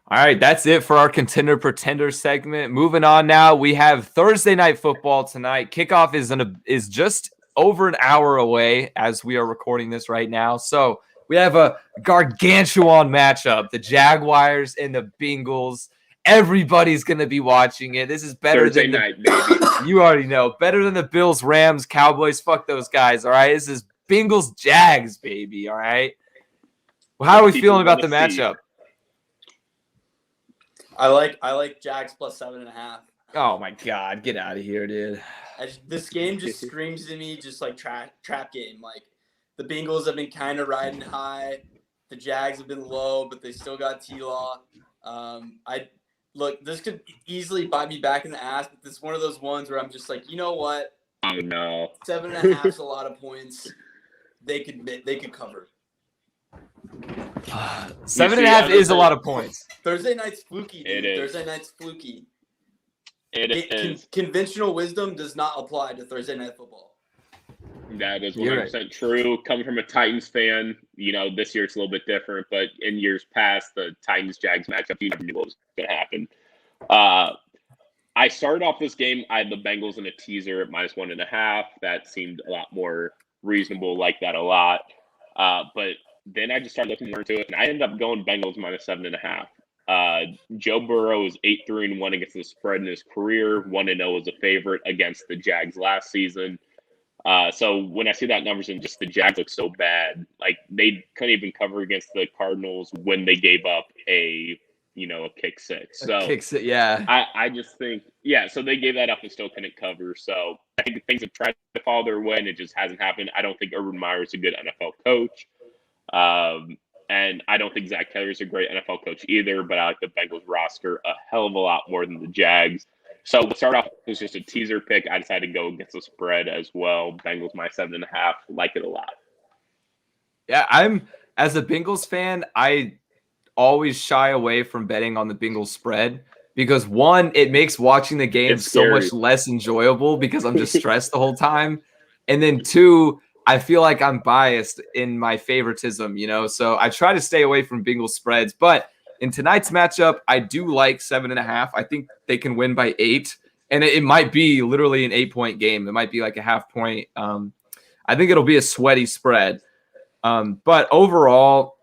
All right, that's it for our Contender Pretender segment. Moving on now, we have Thursday Night Football tonight. Kickoff is just over an hour away as we are recording this right now. So we have a gargantuan matchup, the Jaguars and the Bengals. Everybody's going to be watching it. This is better Thursday night, baby. You already know. Better than the Bills, Rams, Cowboys. Fuck those guys, all right? This is Bengals, Jags, baby, all right? Well, how are we feeling about the matchup? I like Jags plus 7.5. Oh, my God. Get out of here, dude. This game just screams to me just like trap game. Like, the Bengals have been kind of riding high. The Jags have been low, but they still got T-Law. Look, this could easily bite me back in the ass, but this is one of those ones where I'm just like, you know what? Oh, no. 7.5 is a lot of points. They could cover. 7.5 is a lot of points. Thursday night's fluky, dude. It is. Thursday night's fluky. It is. Conventional wisdom does not apply to Thursday night football. That is 100% true. Coming from a Titans fan, this year it's a little bit different, but in years past, the Titans-Jags matchup, you never knew what was going to happen. I started off this game, I had the Bengals in a teaser at -1.5. That seemed a lot more reasonable, like that a lot. But then I just started looking more into it, and I ended up going Bengals -7.5. Joe Burrow is 8-3-1 against the spread in his career, 1-0 as a favorite against the Jags last season. So when I see that numbers and just the Jags look so bad, like they couldn't even cover against the Cardinals when they gave up a kick six. So I just think, so they gave that up and still couldn't cover. So I think things have tried to fall their way and it just hasn't happened. I don't think Urban Meyer is a good NFL coach. And I don't think Zach Taylor is a great NFL coach either, but I like the Bengals roster a hell of a lot more than the Jags. So we'll start off with just a teaser pick. I decided to go against the spread as well. Bengals -7.5. Like it a lot. Yeah, as a Bengals fan, I always shy away from betting on the Bengals spread because one, it makes watching the game so much less enjoyable because I'm just stressed the whole time. And then two, I feel like I'm biased in my favoritism, so I try to stay away from Bengals spreads. But in tonight's matchup, I do like 7.5. I think they can win by 8, and it might be literally an 8-point game. It might be like a half point. I think it'll be a sweaty spread. But overall,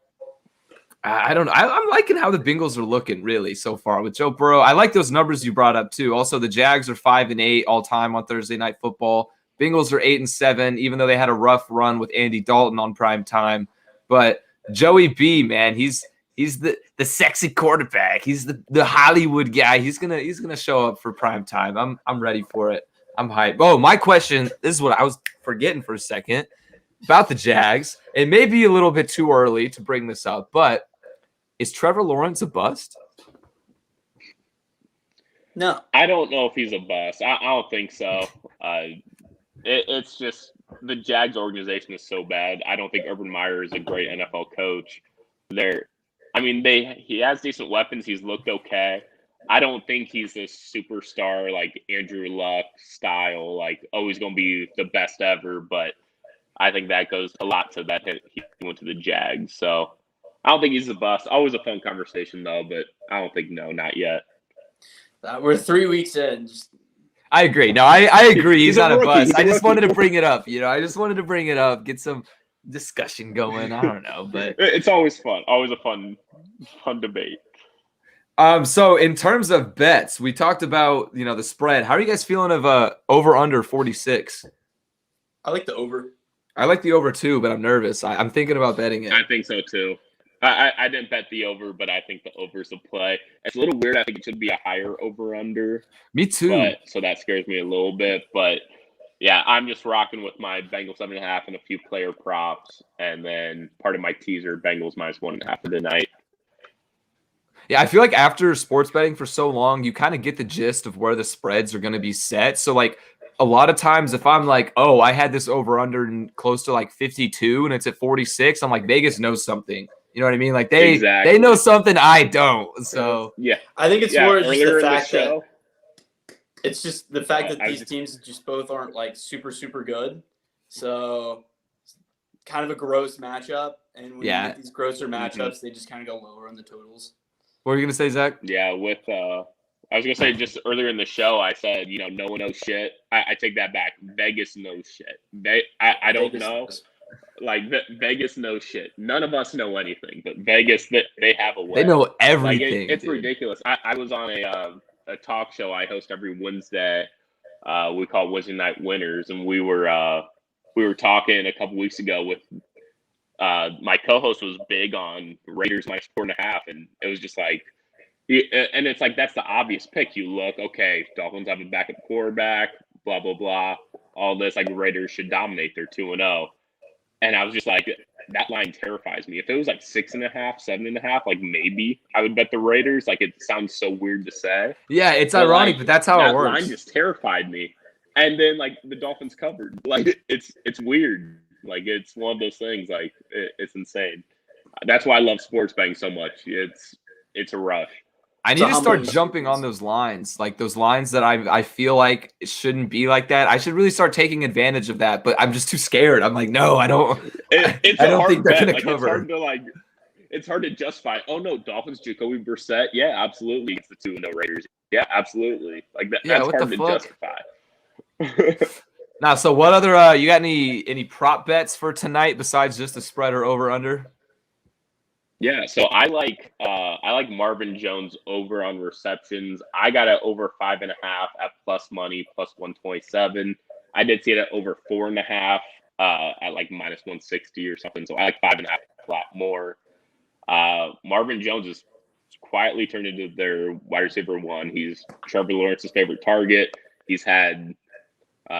I don't know. I'm liking how the Bengals are looking really so far with Joe Burrow. I like those numbers you brought up too. Also, the Jags are 5-8 all time on Thursday Night Football. Bengals are 8-7, even though they had a rough run with Andy Dalton on prime time. But Joey B, man, he's the sexy quarterback. He's the Hollywood guy. He's gonna show up for prime time. I'm ready for it. I'm hyped. Oh, my question, this is what I was forgetting for a second about the Jags. It may be a little bit too early to bring this up, but is Trevor Lawrence a bust? No. I don't know if he's a bust. I don't think so. It's just the Jags organization is so bad. I don't think Urban Meyer is a great NFL coach. He has decent weapons. He's looked okay. I don't think he's this superstar like Andrew Luck style, like always going to be the best ever. But I think that goes a lot to that he went to the Jags. So I don't think he's a bust. Always a fun conversation though, but I don't think not yet. We're 3 weeks in. I agree. No, I agree. He's not a bust. I just wanted to bring it up. I just wanted to bring it up, get some discussion going. I don't know, but it's always fun. Always a fun debate. So in terms of bets, we talked about the spread. How are you guys feeling of over under 46? I like the over. I like the over too, but I'm nervous. I'm thinking about betting it. I think so too. I didn't bet the over, but I think the over's the play. It's a little weird. I think it should be a higher over-under. Me too. So that scares me a little bit. But, yeah, I'm just rocking with my Bengals 7.5 and a few player props. And then part of my teaser, Bengals -1.5 for the night. Yeah, I feel like after sports betting for so long, you kind of get the gist of where the spreads are going to be set. So, like, a lot of times if I'm like, oh, I had this over-under close to, like, 52 and it's at 46, I'm like, Vegas knows something. You know what I mean? Like they know something I don't. So yeah, I think it's more just the fact that it's just the fact that these teams just both aren't like super, super good. So kind of a gross matchup. And when you get these grosser matchups, they just kind of go lower on the totals. What were you gonna say, Zach? Yeah, I was gonna say just earlier in the show, I said no one knows shit. I take that back. Vegas knows shit. I don't know. Like Vegas knows shit. None of us know anything, but Vegas, they have a way. They know everything. It's ridiculous. I was on a talk show I host every Wednesday. We call it Wednesday Night Winners, and we were talking a couple weeks ago with my co-host was big on Raiders -4.5, and it was just like, and it's like that's the obvious pick. You look, okay, Dolphins have a backup quarterback, blah blah blah, all this like Raiders should dominate. They're 2-0. And I was just like, that line terrifies me. If it was like 6.5, 7.5, like maybe I would bet the Raiders. Like it sounds so weird to say. Yeah, it's ironic, but that's how it works. That line just terrified me. And then like the Dolphins covered. Like it's weird. Like it's one of those things. Like it's insane. That's why I love sports betting so much. It's a rush. I need to start jumping on those lines, like those lines that I feel like it shouldn't be like that. I should really start taking advantage of that, but I'm just too scared. I'm like, no, I don't. It's I a don't hard think they're bet. gonna Like, cover. It's hard to justify. Oh no, Dolphins, Jacoby Brissett. Yeah, absolutely. It's the 2-0 Raiders. Yeah, absolutely. Like that. Yeah, That's hard to justify. Now, so what other? You got any prop bets for tonight besides just the spread or over under? Yeah, so I like Marvin Jones over on receptions. I got it over 5.5 at plus money, plus 127. I did see it at over 4.5 at like minus 160 or something. So I like 5.5 a lot more. Marvin Jones is quietly turned into their wide receiver one. He's Trevor Lawrence's favorite target. He's had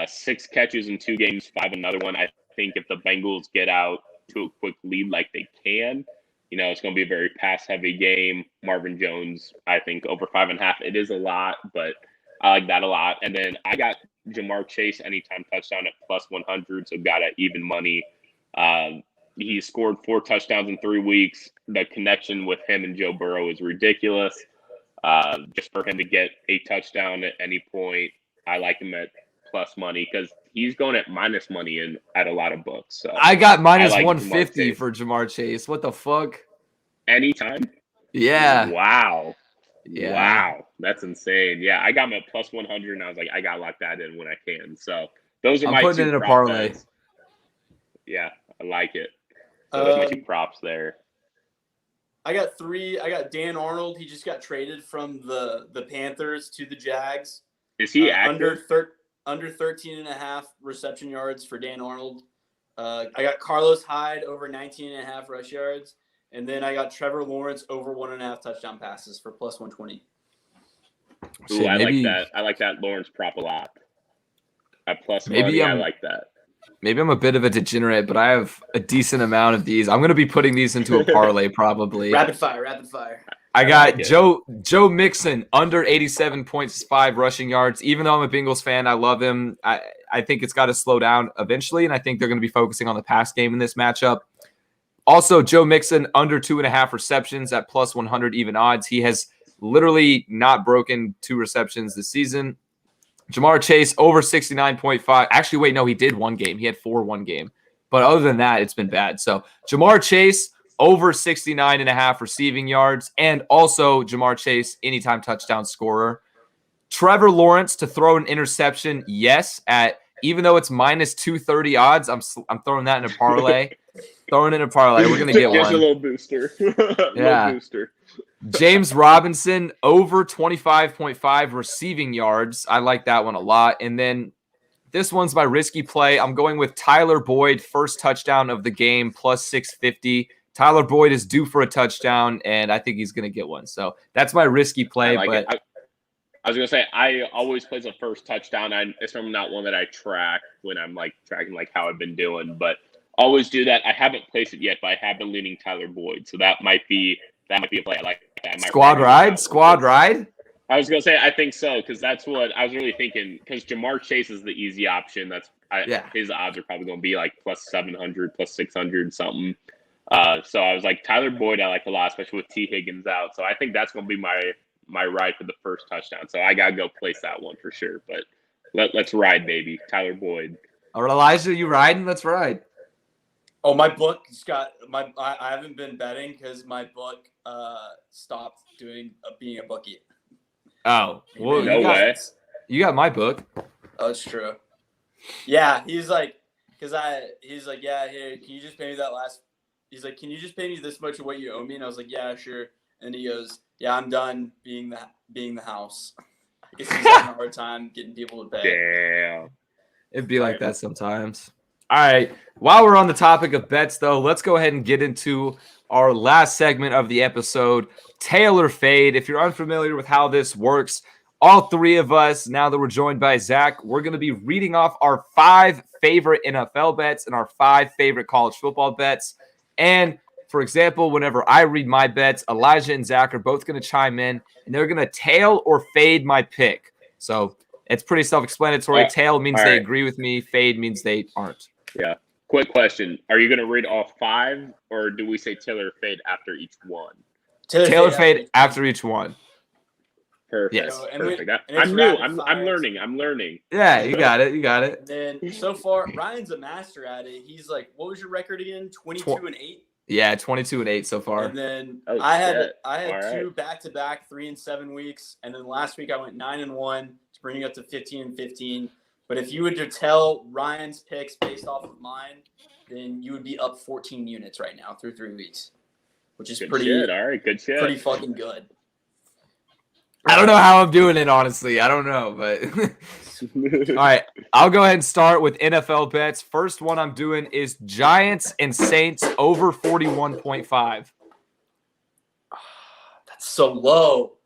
6 catches in 2 games, 5 another one. I think if the Bengals get out to a quick lead like they can, it's going to be a very pass-heavy game. Marvin Jones, I think, over 5.5. It is a lot, but I like that a lot. And then I got Jamar Chase anytime touchdown at plus 100, so got it even money. He scored 4 touchdowns in 3 weeks. The connection with him and Joe Burrow is ridiculous. Just for him to get a touchdown at any point, I like him at plus money because he's going at minus money at a lot of books. So I got minus 150 for Jamar Chase. What the fuck? Anytime? Yeah. Wow. Yeah. Wow. That's insane. Yeah, I got him at plus 100, and I was like, I got to lock that in when I can. So those are my 2 putting it in a parlay. Bets. Yeah, I like it. So those are my 2 props there. I got 3. I got Dan Arnold. He just got traded from the Panthers to the Jags. Is he active? Under 13.5 reception yards for Dan Arnold. I got Carlos Hyde over 19.5 rush yards. And then I got Trevor Lawrence over 1.5 touchdown passes for plus 120. Ooh, I like that. I like that Lawrence prop a lot. At plus money, I like that. Maybe I'm a bit of a degenerate, but I have a decent amount of these. I'm going to be putting these into a parlay probably. Rapid fire. I got Joe Mixon under 87.5 rushing yards. Even though I'm a Bengals fan, I love him. I think it's got to slow down eventually, and I think they're going to be focusing on the pass game in this matchup. Also, Joe Mixon under 2.5 receptions at plus 100 even odds. He has literally not broken 2 receptions this season. Jamar Chase over 69.5. Actually, wait, no, he did 1 game. He had 4 1 game. But other than that, it's been bad. So Jamar Chase over 69.5 receiving yards, and also Jamar Chase anytime touchdown scorer. Trevor Lawrence to throw an interception, yes, at even though it's minus 230 odds, I'm throwing that in a parlay. Throwing in a parlay. We're going to get one. Just a little booster. Yeah. Little booster. James Robinson over 25.5 receiving yards. I like that one a lot. And then this one's my risky play. I'm going with Tyler Boyd, first touchdown of the game, plus 650. Tyler Boyd is due for a touchdown, and I think he's going to get one. So that's my risky play. I was going to say, I always play the first touchdown. It's not one that I track when I'm tracking how I've been doing, but always do that. I haven't placed it yet, but I have been leaning Tyler Boyd. So that might be a play I like. That. Squad ride? I was going to say, I think so, because that's what I was really thinking, because Jamar Chase is the easy option. His odds are probably going to be plus 700, plus 600 something. So I was like, Tyler Boyd I like a lot, especially with T. Higgins out. So I think that's going to be my ride for the first touchdown. So I got to go place that one for sure. But let's ride, baby. Tyler Boyd. All right, Elijah, you riding? Let's ride. Oh, my book I haven't been betting because my book stopped being a bookie. Oh, well, no way. You got my book. Oh, it's true. Yeah, he's like, yeah, here, can you just pay me that last? He's like, can you just pay me this much of what you owe me? And I was like, yeah, sure. And he goes, yeah, I'm done being the house. I guess he's having a hard time getting people to pay. Damn. It'd be like that sometimes. All right. While we're on the topic of bets, though, let's go ahead and get into our last segment of the episode, Tail or Fade. If you're unfamiliar with how this works, all 3 of us, now that we're joined by Zach, we're going to be reading off our 5 favorite NFL bets and our 5 favorite college football bets. And, for example, whenever I read my bets, Elijah and Zach are both going to chime in, and they're going to tail or fade my pick. So it's pretty self-explanatory. Tail means they agree with me. Fade means they aren't. Yeah. Quick question. Are you going to read all 5, or do we say tail or fade after each one? Tail or fade after each one. Perfect. Yes. Perfect. And I'm new. rapid I'm fire. learning. I'm learning. Yeah, you got it. You got it. And then so far, Ryan's a master at it. He's like, what was your record again? 22-8. Yeah, 22-8 so far. And then Oh, I had All two right. back-to-back 3 and 7 weeks, and then last week I went 9-1 to bring it up to 15 and 15. But if you were to tell Ryan's picks based off of mine, then you would be up 14 units right now through 3 weeks, which is Good pretty shit. All right. Good shit. pretty fucking good. I don't know how I'm doing it, honestly. I don't know, but all right. I'll go ahead and start with NFL bets. First one I'm doing is Giants and Saints over 41.5. That's so low.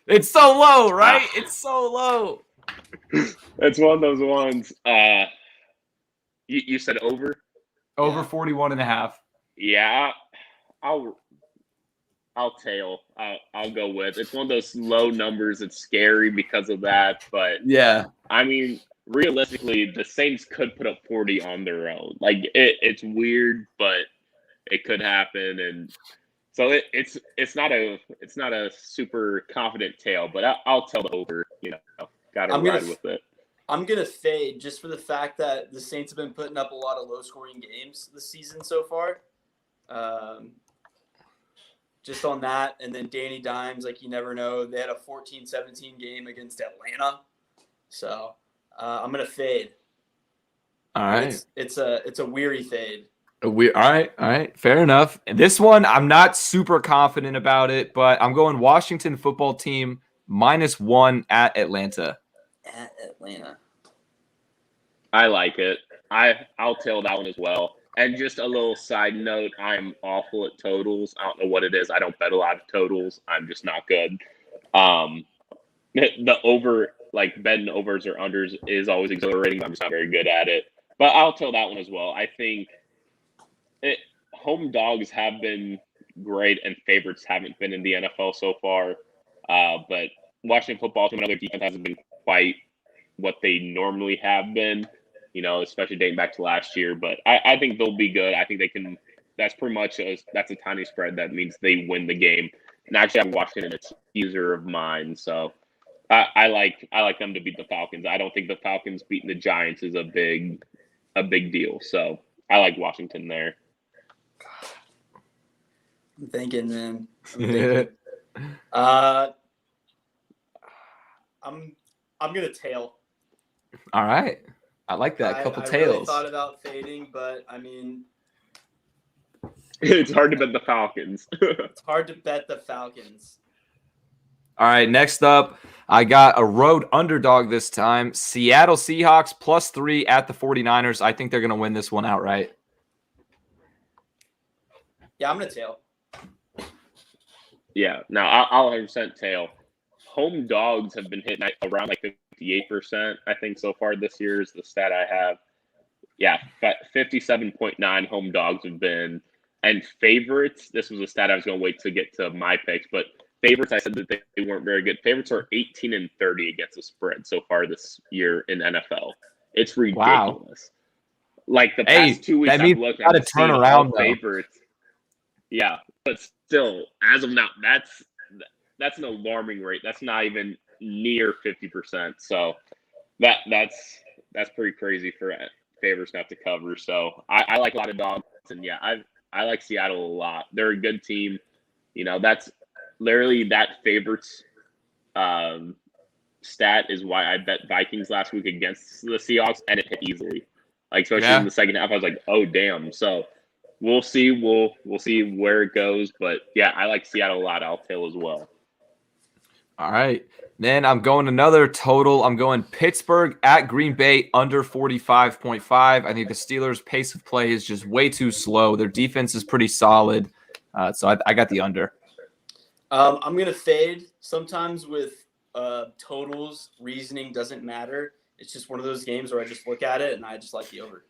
It's so low, right? It's so low. It's one of those ones. You said over? Over 41.5. Yeah. I'll tail. I'll go with. It's one of those low numbers. It's scary because of that, but Yeah. I mean, realistically, the Saints could put up 40 on their own. Like it's weird, but it could happen, and so it's not a super confident tail, but I'll tell the over. Gotta ride with it. I'm gonna fade just for the fact that the Saints have been putting up a lot of low-scoring games this season so far. Just on that, and then Danny Dimes, like you never know. They had a 14-17 game against Atlanta, so I'm gonna fade. All right, it's a weary fade. All right, fair enough. And this one, I'm not super confident about it, but I'm going Washington football team -1 at Atlanta. At Atlanta, I like it. I'll tail that one as well. And just a little side note, I'm awful at totals. I don't know what it is. I don't bet a lot of totals. I'm just not good. The over, like betting overs or unders is always exhilarating. I'm just not very good at it. But I'll tell that one as well. I think home dogs have been great and favorites haven't been in the NFL so far. But Washington football team and other defense hasn't been quite what they normally have been. Especially dating back to last year. But I think they'll be good. I think they can. That's pretty much that's a tiny spread. That means they win the game. And actually, I'm watching a teaser of mine, so I like them to beat the Falcons. I don't think the Falcons beating the Giants is a big deal. So I like Washington there. I'm thinking, man. I'm gonna tail. All right. I like that. Couple tails. I really thought about fading, but I mean, it's hard to bet the Falcons. It's hard to bet the Falcons. All right, next up, I got a road underdog this time. Seattle Seahawks +3 at the 49ers. I think they're going to win this one outright. Yeah, I'm going to tail. Yeah, no, I'll 100% tail. Home dogs have been hitting around like 58%, I think, so far this year is the stat I have. Yeah, 57.9 home dogs have been. And favorites, this was a stat I was going to wait to get to my picks, but favorites, I said that they weren't very good. Favorites are 18 and 30 against the spread so far this year in NFL. It's ridiculous. Wow. Like the past 2 weeks, that means I've looked at and turn seen around all favorites. Yeah, but still, as of now, that's an alarming rate. That's not even near 50%. So that's pretty crazy for favorites not to cover. So I like a lot of dogs, and yeah, I like Seattle a lot. They're a good team. That's literally that favorites stat is why I bet Vikings last week against the Seahawks, and it hit easily. Like especially in the second half, I was like, oh damn. So we'll see. We'll see where it goes. But yeah, I like Seattle a lot. I'll tail as well. All right. Then I'm going another total. I'm going Pittsburgh at Green Bay under 45.5. I think the Steelers' pace of play is just way too slow. Their defense is pretty solid. So I got the under. I'm going to fade. Sometimes with totals, reasoning doesn't matter. It's just one of those games where I just look at it and I just like the over.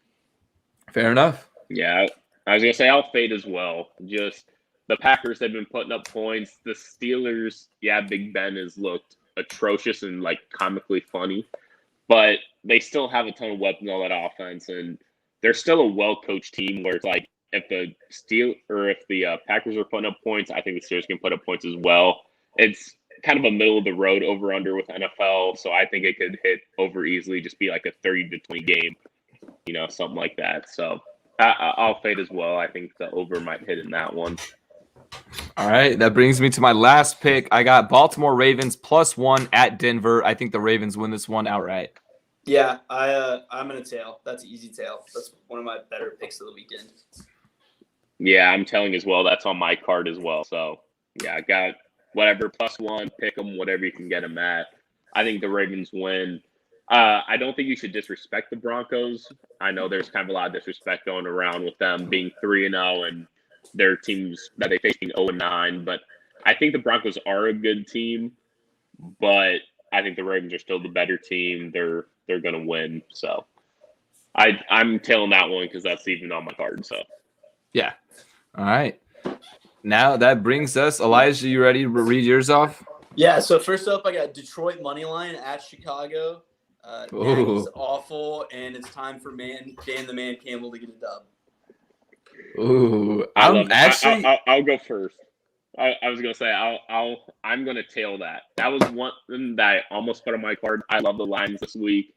Fair enough. Yeah, I was going to say I'll fade as well. Just the Packers have been putting up points. The Steelers, yeah, Big Ben has looked atrocious and like comically funny, but they still have a ton of weapons on that offense, and they're still a well-coached team. Where it's like if the Packers are putting up points, I think the Steelers can put up points as well. It's kind of a middle of the road over under with NFL. So I think it could hit over easily, just be like a 30-20 game, something like that. So I'll fade as well. I think the over might hit in that one. All right, that brings me to my last pick. I got Baltimore Ravens +1 at Denver. I think the Ravens win this one outright. Yeah, I'm gonna tail. That's an easy tail. That's one of my better picks of the weekend. Yeah, I'm telling as well. That's on my card as well. So yeah, I got whatever +1, pick them, whatever you can get them at. I think the Ravens win. I don't think you should disrespect the Broncos. I know there's kind of a lot of disrespect going around with them being 3-0 and their teams that they face being 0-9. But I think the Broncos are a good team, but I think the Ravens are still the better team. They're going to win. So I'm tailing that one because that's even on my card. So yeah. All right. Now that brings us, Elijah, you ready to read yours off? Yeah, so first up, I got Detroit Moneyline at Chicago. Nagy's awful, and it's time for Dan the Man Campbell to get a dub. Ooh, I'll go first. I was gonna say I'm gonna tail that. That was one that I almost put on my card. I love the Lions this week.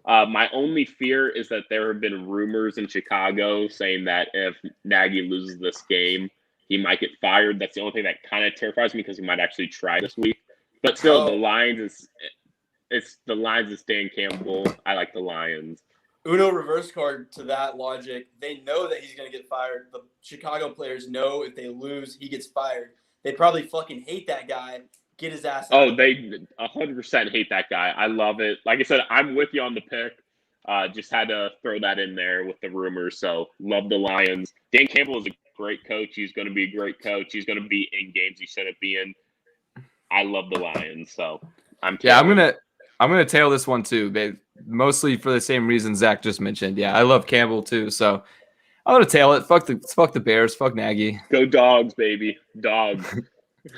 My only fear is that there have been rumors in Chicago saying that if Nagy loses this game, he might get fired. That's the only thing that kind of terrifies me because he might actually try this week. But still, the Lions is Dan Campbell. I like the Lions. Uno reverse card to that logic. They know that he's going to get fired. The Chicago players know if they lose, he gets fired. They probably fucking hate that guy. Get his ass out. Oh, they 100% hate that guy. I love it. Like I said, I'm with you on the pick. Just had to throw that in there with the rumors. So love the Lions. Dan Campbell is a great coach. He's going to be a great coach. He's going to be in games he shouldn't be in. I love the Lions. So I'm gonna tail this one too, babe. Mostly for the same reason Zach just mentioned. Yeah, I love Campbell too. So I'm gonna tail it. Fuck the Bears. Fuck Nagy. Go Dogs, baby. Dogs.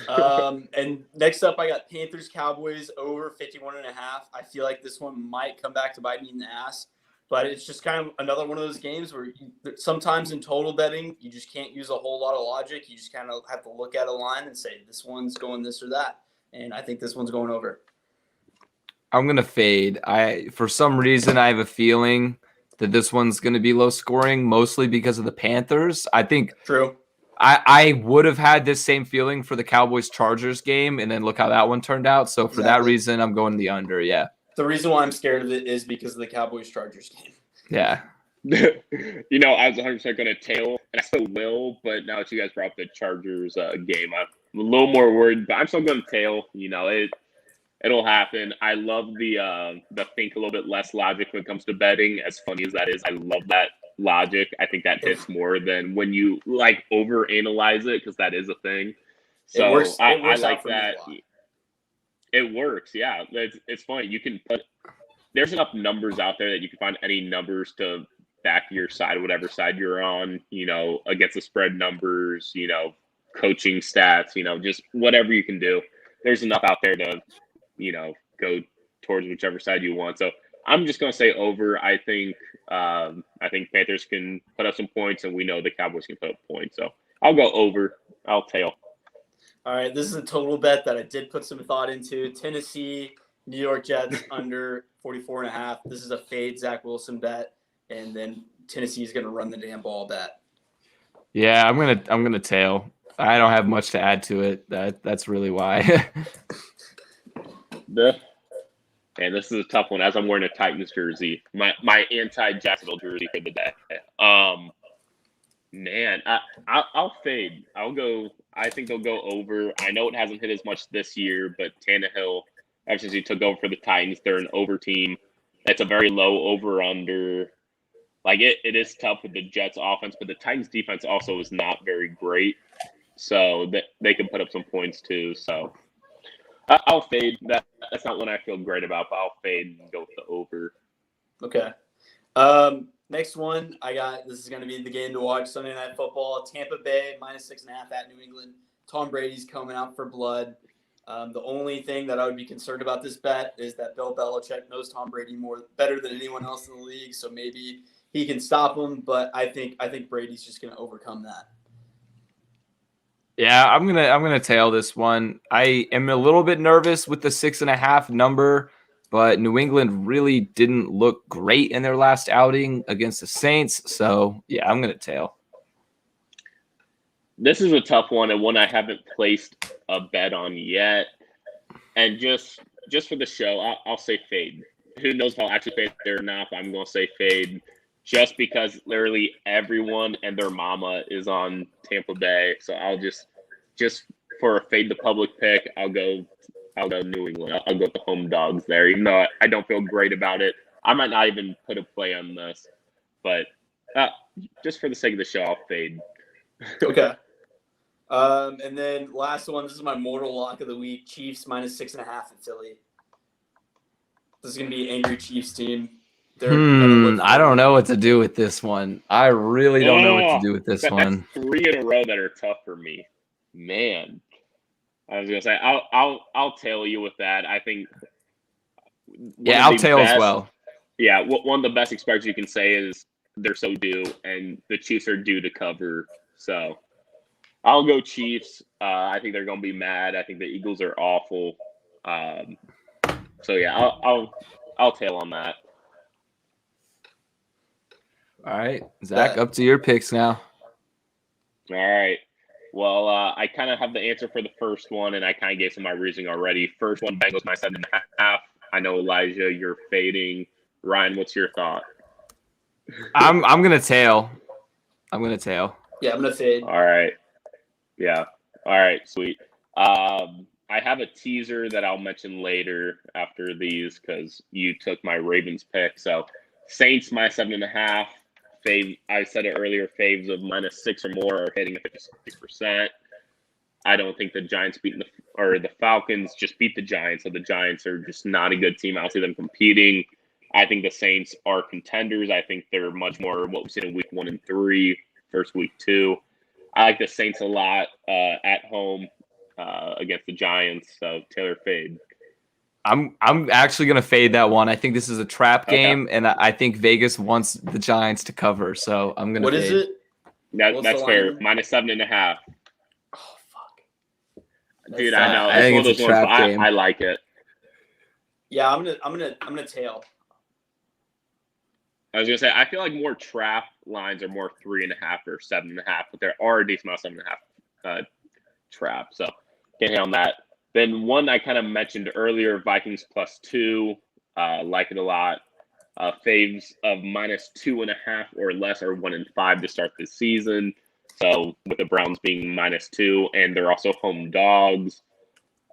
And next up, I got Panthers Cowboys over 51.5. I feel like this one might come back to bite me in the ass, but it's just kind of another one of those games where sometimes in total betting, you just can't use a whole lot of logic. You just kind of have to look at a line and say, this one's going this or that. And I think this one's going over. I'm going to fade. For some reason, I have a feeling that this one's going to be low scoring, mostly because of the Panthers. I think true. I would have had this same feeling for the Cowboys-Chargers game, and then look how that one turned out. So for that reason, I'm going the under, yeah. The reason why I'm scared of it is because of the Cowboys-Chargers game. Yeah. I was 100% going to tail, and I still will, but now that you guys brought up the Chargers game, I'm a little more worried, but I'm still going to tail. It'll happen. I love the think a little bit less logic when it comes to betting. As funny as that is, I love that logic. I think that hits more than when you overanalyze it, because that is a thing. So it works I like that. It works, yeah. It's funny. You can there's enough numbers out there that you can find any numbers to back your side, whatever side you're on. Against the spread numbers. Coaching stats. Just whatever you can do. There's enough out there to go towards whichever side you want. So I'm just going to say over. I think Panthers can put up some points, and we know the Cowboys can put up points. So I'll go over. I'll tail. All right, this is a total bet that I did put some thought into. Tennessee, New York Jets under 44.5. This is a fade Zach Wilson bet, and then Tennessee is going to run the damn ball bet. Yeah, I'm gonna tail. I don't have much to add to it. That's really why. And this is a tough one, as I'm wearing a Titans jersey, my anti-Jacksonville jersey for the day. Man, I'll fade. I'll go. I think they'll go over. I know it hasn't hit as much this year, but Tannehill, ever since he took over for the Titans, they're an over team. It's a very low over/under. It is tough with the Jets offense, but the Titans defense also is not very great. So that they can put up some points too. So I'll fade. That's not one I feel great about, but I'll fade and go with the over. Okay. Next one, this is going to be the game to watch, Sunday Night Football. Tampa Bay, -6.5 at New England. Tom Brady's coming out for blood. The only thing that I would be concerned about this bet is that Bill Belichick knows Tom Brady better than anyone else in the league, so maybe he can stop him, but I think Brady's just going to overcome that. Yeah, I'm gonna tail this one. I am a little bit nervous with the 6.5 number, but New England really didn't look great in their last outing against the Saints. So yeah, I'm gonna tail. This is a tough one and one I haven't placed a bet on yet. And just for the show, I'll say fade. Who knows if I'll actually fade there or not, but I'm going to say fade just because literally everyone and their mama is on Tampa Bay. So I'll just for a fade the public pick, I'll go New England. I'll go with the home dogs there, even though I don't feel great about it. I might not even put a play on this, but just for the sake of the show, I'll fade. Okay. And then last one, this is my mortal lock of the week. Chiefs minus 6.5 in Philly. This is going to be an angry Chiefs team. I don't know what to do with this one. I really don't know what to do with this one. 3 in a row that are tough for me. Man. I was going to say, I'll tail you with that. I think. Yeah, I'll tail as well. Yeah, one of the best expressions you can say is they're so due, and the Chiefs are due to cover. So I'll go Chiefs. I think they're going to be mad. I think the Eagles are awful. So yeah, I'll tail on that. All right, Zach, up to your picks now. All right. Well, I kind of have the answer for the first one, and I kind of gave some of my reasoning already. First one, Bengals minus 7.5. I know, Elijah, you're fading. Ryan, what's your thought? I'm gonna tail. Yeah, I'm gonna fade. All right. Yeah. All right. Sweet. I have a teaser that I'll mention later after these because you took my Ravens pick. So Saints minus 7.5. I said it earlier. Faves of minus 6 or more are hitting at 56%. I don't think the Giants the Falcons just beat the Giants. So the Giants are just not a good team. I don't see them competing. I think the Saints are contenders. I think they're much more what we said in week 1 and 3, first week 2. I like the Saints a lot at home against the Giants. So Taylor fade. I'm actually gonna fade that one. I think this is a trap game, and I think Vegas wants the Giants to cover. So I'm gonna. What fade. Is it? That's fair. Minus 7.5. Oh fuck. Dude, I know. I think one of it's those a trap ones, game. I like it. Yeah, I'm gonna tail. I was gonna say I feel like more trap lines are more 3.5 or 7.5, but there are a decent amount of 7.5 trap. So can't hit on that. Then one I kind of mentioned earlier, Vikings +2. Like it a lot. Faves of minus 2.5 or less are 1 and 5 to start this season. So with the Browns being -2, and they're also home dogs.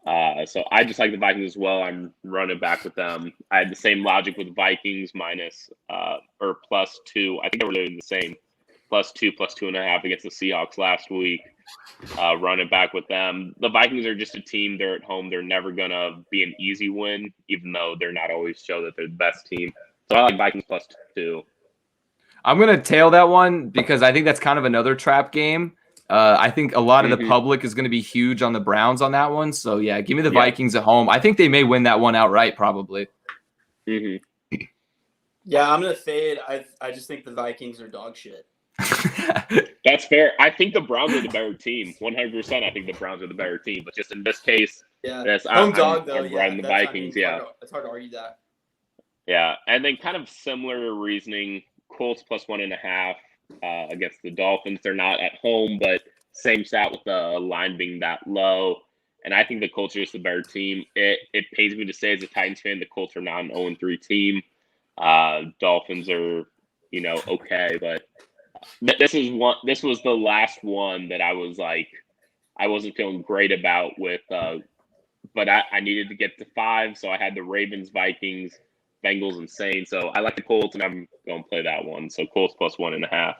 So I just like the Vikings as well. I'm running back with them. I had the same logic with Vikings minus or +2. I think they were doing the same. +2, +2.5 against the Seahawks last week. Running back with them. The Vikings are just a team. They're at home. They're never going to be an easy win, even though they're not always show that they're the best team. So I like Vikings +2. I'm going to tail that one because I think that's kind of another trap game. I think a lot of the public is going to be huge on the Browns on that one. So, yeah, give me the Vikings at home. I think they may win that one outright probably. Mm-hmm. Yeah, I'm going to fade. I just think the Vikings are dog shit. That's fair. I think the Browns are the better team. 100%. I think the Browns are the better team. But just in this case, home dog, though. I'm riding the Vikings. It's hard to argue that. Yeah, and then kind of similar reasoning. Colts +1.5 against the Dolphins. They're not at home, but same stat with the line being that low. And I think the Colts are just the better team. It pains me to say as a Titans fan, the Colts are not an 0-3 team. Dolphins are, okay, but this was the last one that I was like, I wasn't feeling great about with, but I needed to get to 5, so I had the Ravens, Vikings, Bengals, and Saints. So I like the Colts, and I'm going to play that one. So Colts +1.5.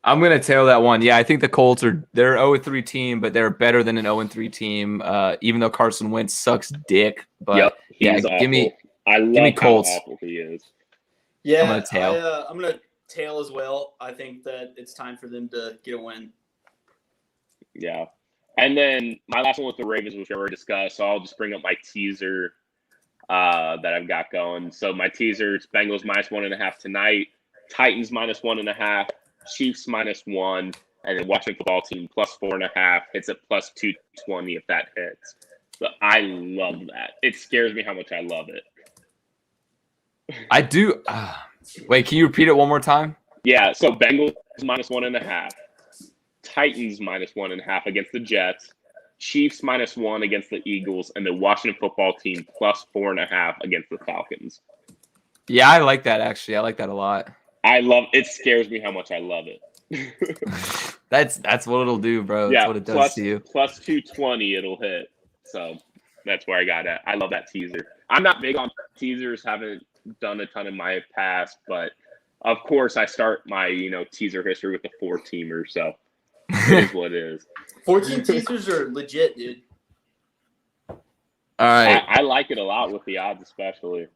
I'm going to tail that one. Yeah, I think the Colts they're 0-3 team, but they're better than an 0-3 team. Even though Carson Wentz sucks dick, but he's give me Colts. Colts. How awful he is. Yeah, I'm going to tail. I'm going to tail as well. I think that it's time for them to get a win. Yeah. And then my last one with the Ravens, which we already discussed, so I'll just bring up my teaser that I've got going. So my teaser is Bengals -1.5 tonight, Titans -1.5, Chiefs -1, and then Washington football team plus 4.5 hits at plus 220 if that hits. So I love that. It scares me how much I love it. I do. Wait, can you repeat it one more time? Yeah, so Bengals minus 1.5, Titans minus 1.5 against the Jets, Chiefs -1 against the Eagles, and the Washington football team plus 4.5 against the Falcons. Yeah, I like that, actually. I like that a lot. It scares me how much I love it. That's what it'll do, bro. That's what it does to you. Plus 220 it'll hit. So that's where I got at. I love that teaser. I'm not big on teasers, haven't done a ton in my past, but of course I start my, teaser history with the 4-teamer, so it is what it is. 14 teasers are legit, dude. All right. I like it a lot with the odds especially.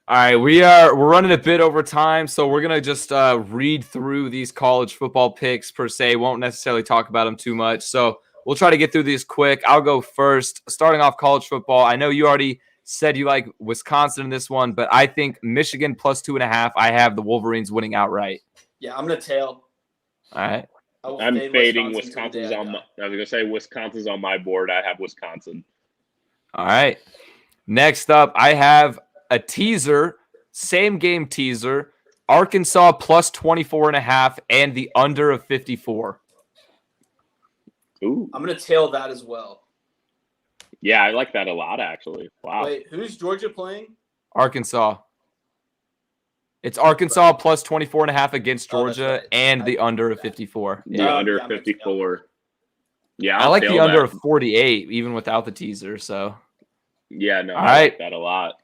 All right, we're running a bit over time, so we're gonna just read through these college football picks per se. Won't necessarily talk about them too much, so we'll try to get through these quick. I'll go first. Starting off college football, I know you already said you like Wisconsin in this one, but I think Michigan plus 2.5. I have the Wolverines winning outright. Yeah, I'm gonna tail. All right. I'm fading Wisconsin's on my. I was gonna say Wisconsin's on my board. I have Wisconsin. All right. Next up, I have a teaser, same game teaser, Arkansas plus 24.5 and the under of 54. Ooh. I'm going to tail that as well. Yeah, I like that a lot, actually. Wow. Wait, who's Georgia playing? Arkansas. It's Arkansas plus 24.5 against Georgia and the under of 54. The under of 54. Yeah, I like the under of 48 even without the teaser, so. Yeah, no, All I right. like that a lot.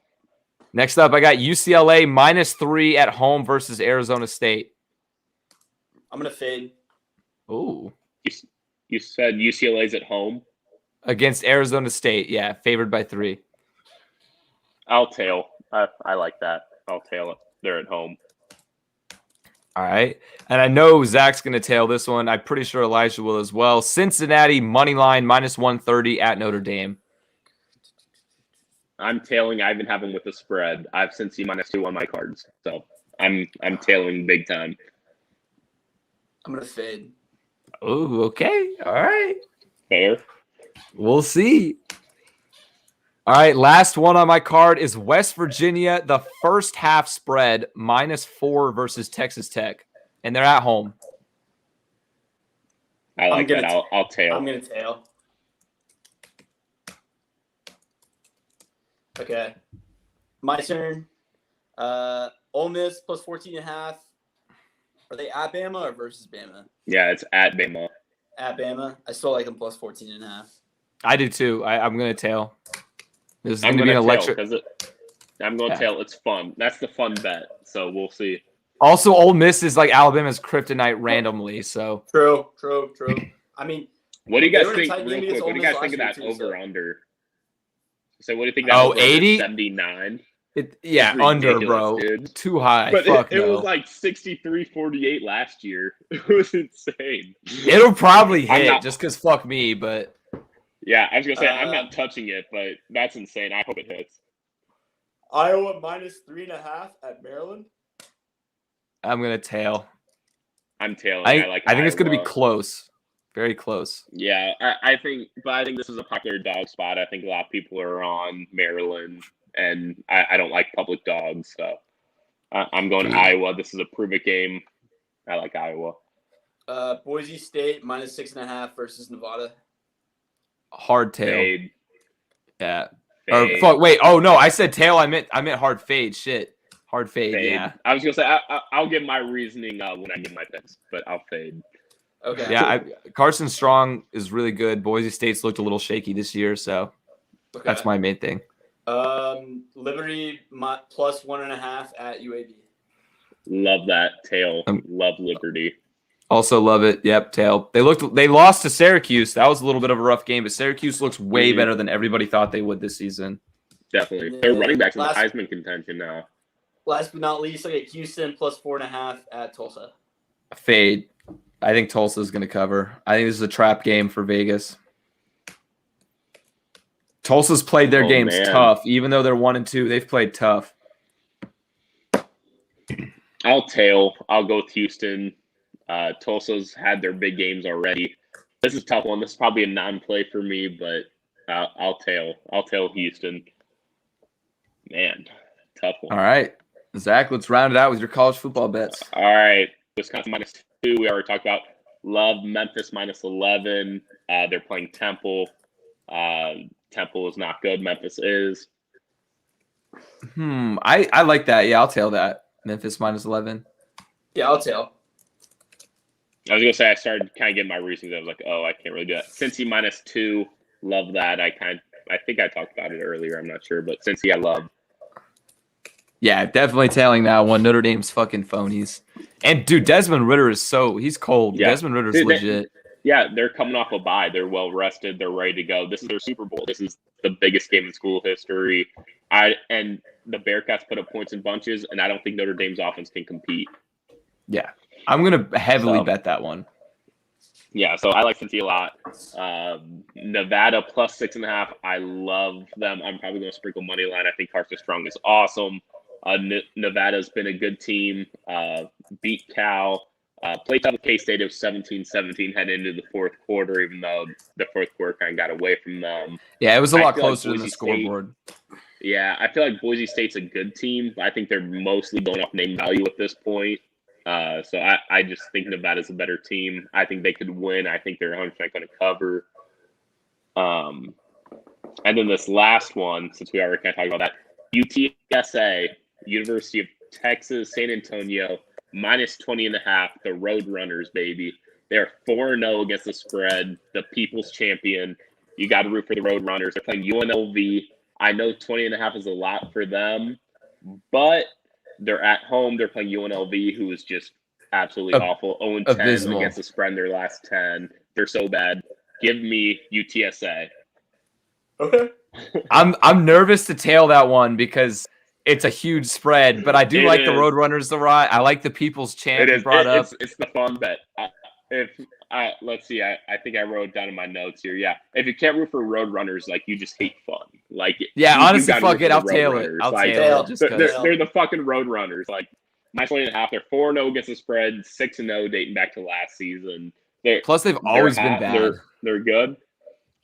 Next up, I got UCLA -3 at home versus Arizona State. I'm going to fade. Ooh. You said UCLA's at home? Against Arizona State, yeah, favored by 3. I'll tail. I like that. I'll tail it. They're at home. All right. And I know Zach's going to tail this one. I'm pretty sure Elijah will as well. Cincinnati, Moneyline, -130 at Notre Dame. I'm tailing. I even have them with the spread. I have Cincy -2 on my cards. So I'm tailing big time. I'm going to fade. Oh, okay. All right. Fair. We'll see. All right. Last one on my card is West Virginia, the first half spread, -4 versus Texas Tech. And they're at home. I like that. I'll tail. I'm going to tail. Okay. My turn. Ole Miss plus 14.5. Are they at Bama or versus Bama? Yeah, it's at Bama. At Bama. I still like them plus 14.5. I do too. I'm going to tail. This is going to be an electric. I'm going to tail. It's fun. That's the fun bet. So we'll see. Also, Ole Miss is like Alabama's kryptonite randomly. So True. I mean, what do you guys think? Real quick, what do you guys think of that over/under? So what do you think? That 80? 79. Under, bro. Dude. Too high. But Fuck it no. was like 63-48 last year. It was insane. It'll probably hit just because fuck me, but. Yeah, I was going to say, I'm not touching it, but that's insane. I hope it hits. Iowa -3.5 at Maryland. I'm going to tail. I'm tailing. I think it's going to be close. Very close. Yeah, I think this is a popular dog spot. I think a lot of people are on Maryland, and I don't like public dogs, so I'm going Iowa. This is a prove-it game. I like Iowa. Boise State -6.5 versus Nevada. Hard tail. Fade. Yeah. Fade. Or fuck. Wait. Oh no, I said tail. I meant hard fade. Shit. Hard fade. Yeah. I was gonna say I'll give my reasoning when I give my picks, but I'll fade. Okay. Yeah. Carson Strong is really good. Boise State's looked a little shaky this year, so that's my main thing. Liberty plus 1.5 at UAB. Love that tail. Love Liberty. Also love it. Yep, tail. They lost to Syracuse. That was a little bit of a rough game, but Syracuse looks way better than everybody thought they would this season. Definitely. Yeah. They're running back in the Heisman contention now. Last but not least, I get Houston plus 4.5 at Tulsa. Fade. I think Tulsa is going to cover. I think this is a trap game for Vegas. Tulsa's played their games tough. Even though they're 1-2, they've played tough. I'll tail. I'll go with Houston. Tulsa's had their big games already. This is a tough one. This is probably a non-play for me, but I'll tail Houston. Man, tough one. All right, Zach, let's round it out with your college football bets. All right, Wisconsin -2. We already talked about. Love Memphis -11. They're playing Temple. Temple is not good. Memphis is. I like that. Yeah, I'll tail that. Memphis -11. Yeah, I'll tail. I was gonna say I started kind of getting my reasons. I was like, oh, I can't really do that. Cincy -2. Love that. I think I talked about it earlier. I'm not sure, but Cincy I love. Yeah, definitely tailing that one. Notre Dame's fucking phonies. And dude, Desmond Ridder he's cold. Yeah. Desmond Ritter's legit. They're coming off a bye. They're well rested. They're ready to go. This is their Super Bowl. This is the biggest game in school history. And the Bearcats put up points in bunches, and I don't think Notre Dame's offense can compete. Yeah, I'm gonna heavily bet that one. Yeah, so I like Cincy a lot. Nevada +6.5. I love them. I'm probably going to sprinkle Moneyline. I think Carson Strong is awesome. Nevada's been a good team. Beat Cal. Played tough with K-State. It was 17-17 heading into the fourth quarter, even though the fourth quarter kind of got away from them. Yeah, it was a lot closer than the scoreboard. Yeah, I feel like Boise State's a good team, but I think they're mostly going off name value at this point. So I just think Nevada's a better team. I think they could win. I think they're 100% going to cover. And then this last one, since we already kind of talked about that, UTSA, University of Texas, San Antonio, -20.5. The Roadrunners, baby. They're 4-0 against the spread. The people's champion. You got to root for the Roadrunners. They're playing UNLV. I know 20.5 is a lot for them, but they're at home. They're playing UNLV, who is just absolutely awful. 0-10 against the spread in their last 10. They're so bad. Give me UTSA. Okay. I'm nervous to tail that one because it's a huge spread, but I do like the Roadrunners the right. I like the people's champ brought up. It's the fun bet. Let's see. I think I wrote down in my notes here. Yeah, if you can't root for Roadrunners, like you just hate fun. Like honestly, fuck it. I'll tail it. I'll tail it. They're the fucking Roadrunners. Like -20.5. They're 4-0 against the spread. 6-0 dating back to last season. Plus, they've always been bad. They're good.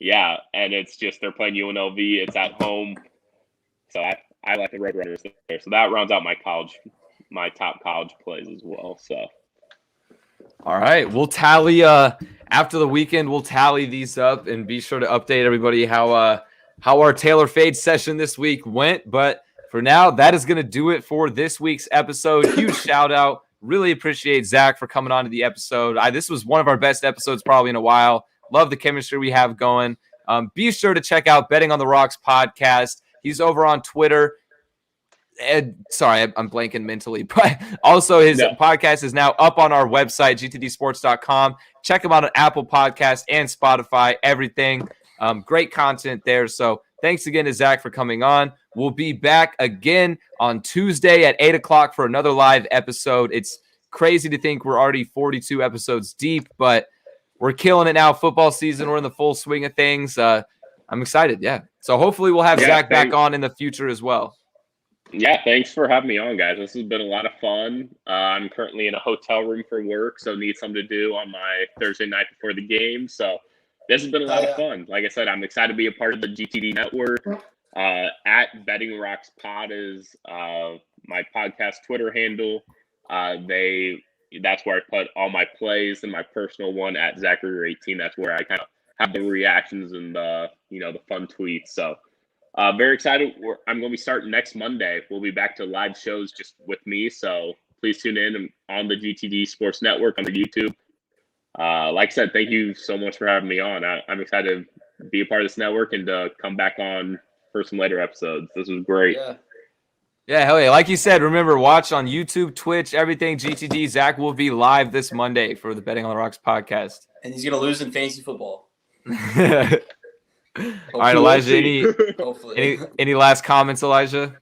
Yeah, and it's just they're playing UNLV. It's at home, so I like the Roadrunners there. So that rounds out my top college plays as well. So. All right, we'll tally after the weekend. We'll tally these up and be sure to update everybody how our Taylor Fade session this week went. But for now, that is going to do it for this week's episode. Huge shout out. Really appreciate Zach for coming on to the episode. This was one of our best episodes probably in a while. Love the chemistry we have going. Be sure to check out Betting on the Rocks podcast. He's over on Twitter. Sorry, I'm blanking mentally, but also his podcast is now up on our website, gtdsports.com. Check him out on Apple Podcasts and Spotify, everything. Great content there. So thanks again to Zach for coming on. We'll be back again on Tuesday at 8 o'clock for another live episode. It's crazy to think we're already 42 episodes deep, but we're killing it now. Football season, we're in the full swing of things. I'm excited, yeah. So hopefully we'll have Zach back on in the future as well. Yeah, thanks for having me on, guys. This has been a lot of fun. I'm currently in a hotel room for work, so need something to do on my Thursday night before the game. So this has been a lot of fun. Like I said, I'm excited to be a part of the GTD network. At Betting Rocks Pod is my podcast Twitter handle. That's where I put all my plays, and my personal one at Zachary18. That's where I kind of have the reactions and the fun tweets. So very excited. I'm going to be starting next Monday. We'll be back to live shows just with me. So please tune in on the GTD Sports Network on the YouTube. Like I said, thank you so much for having me on. I'm excited to be a part of this network and to come back on for some later episodes. This was great. Yeah, hell yeah. Like you said, remember, watch on YouTube, Twitch, everything, GTD. Zach will be live this Monday for the Betting on the Rocks podcast. And he's going to lose in fantasy football. All right, Elijah, any last comments, Elijah?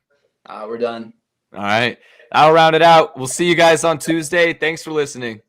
We're done. All right. I'll round it out. We'll see you guys on Tuesday. Thanks for listening.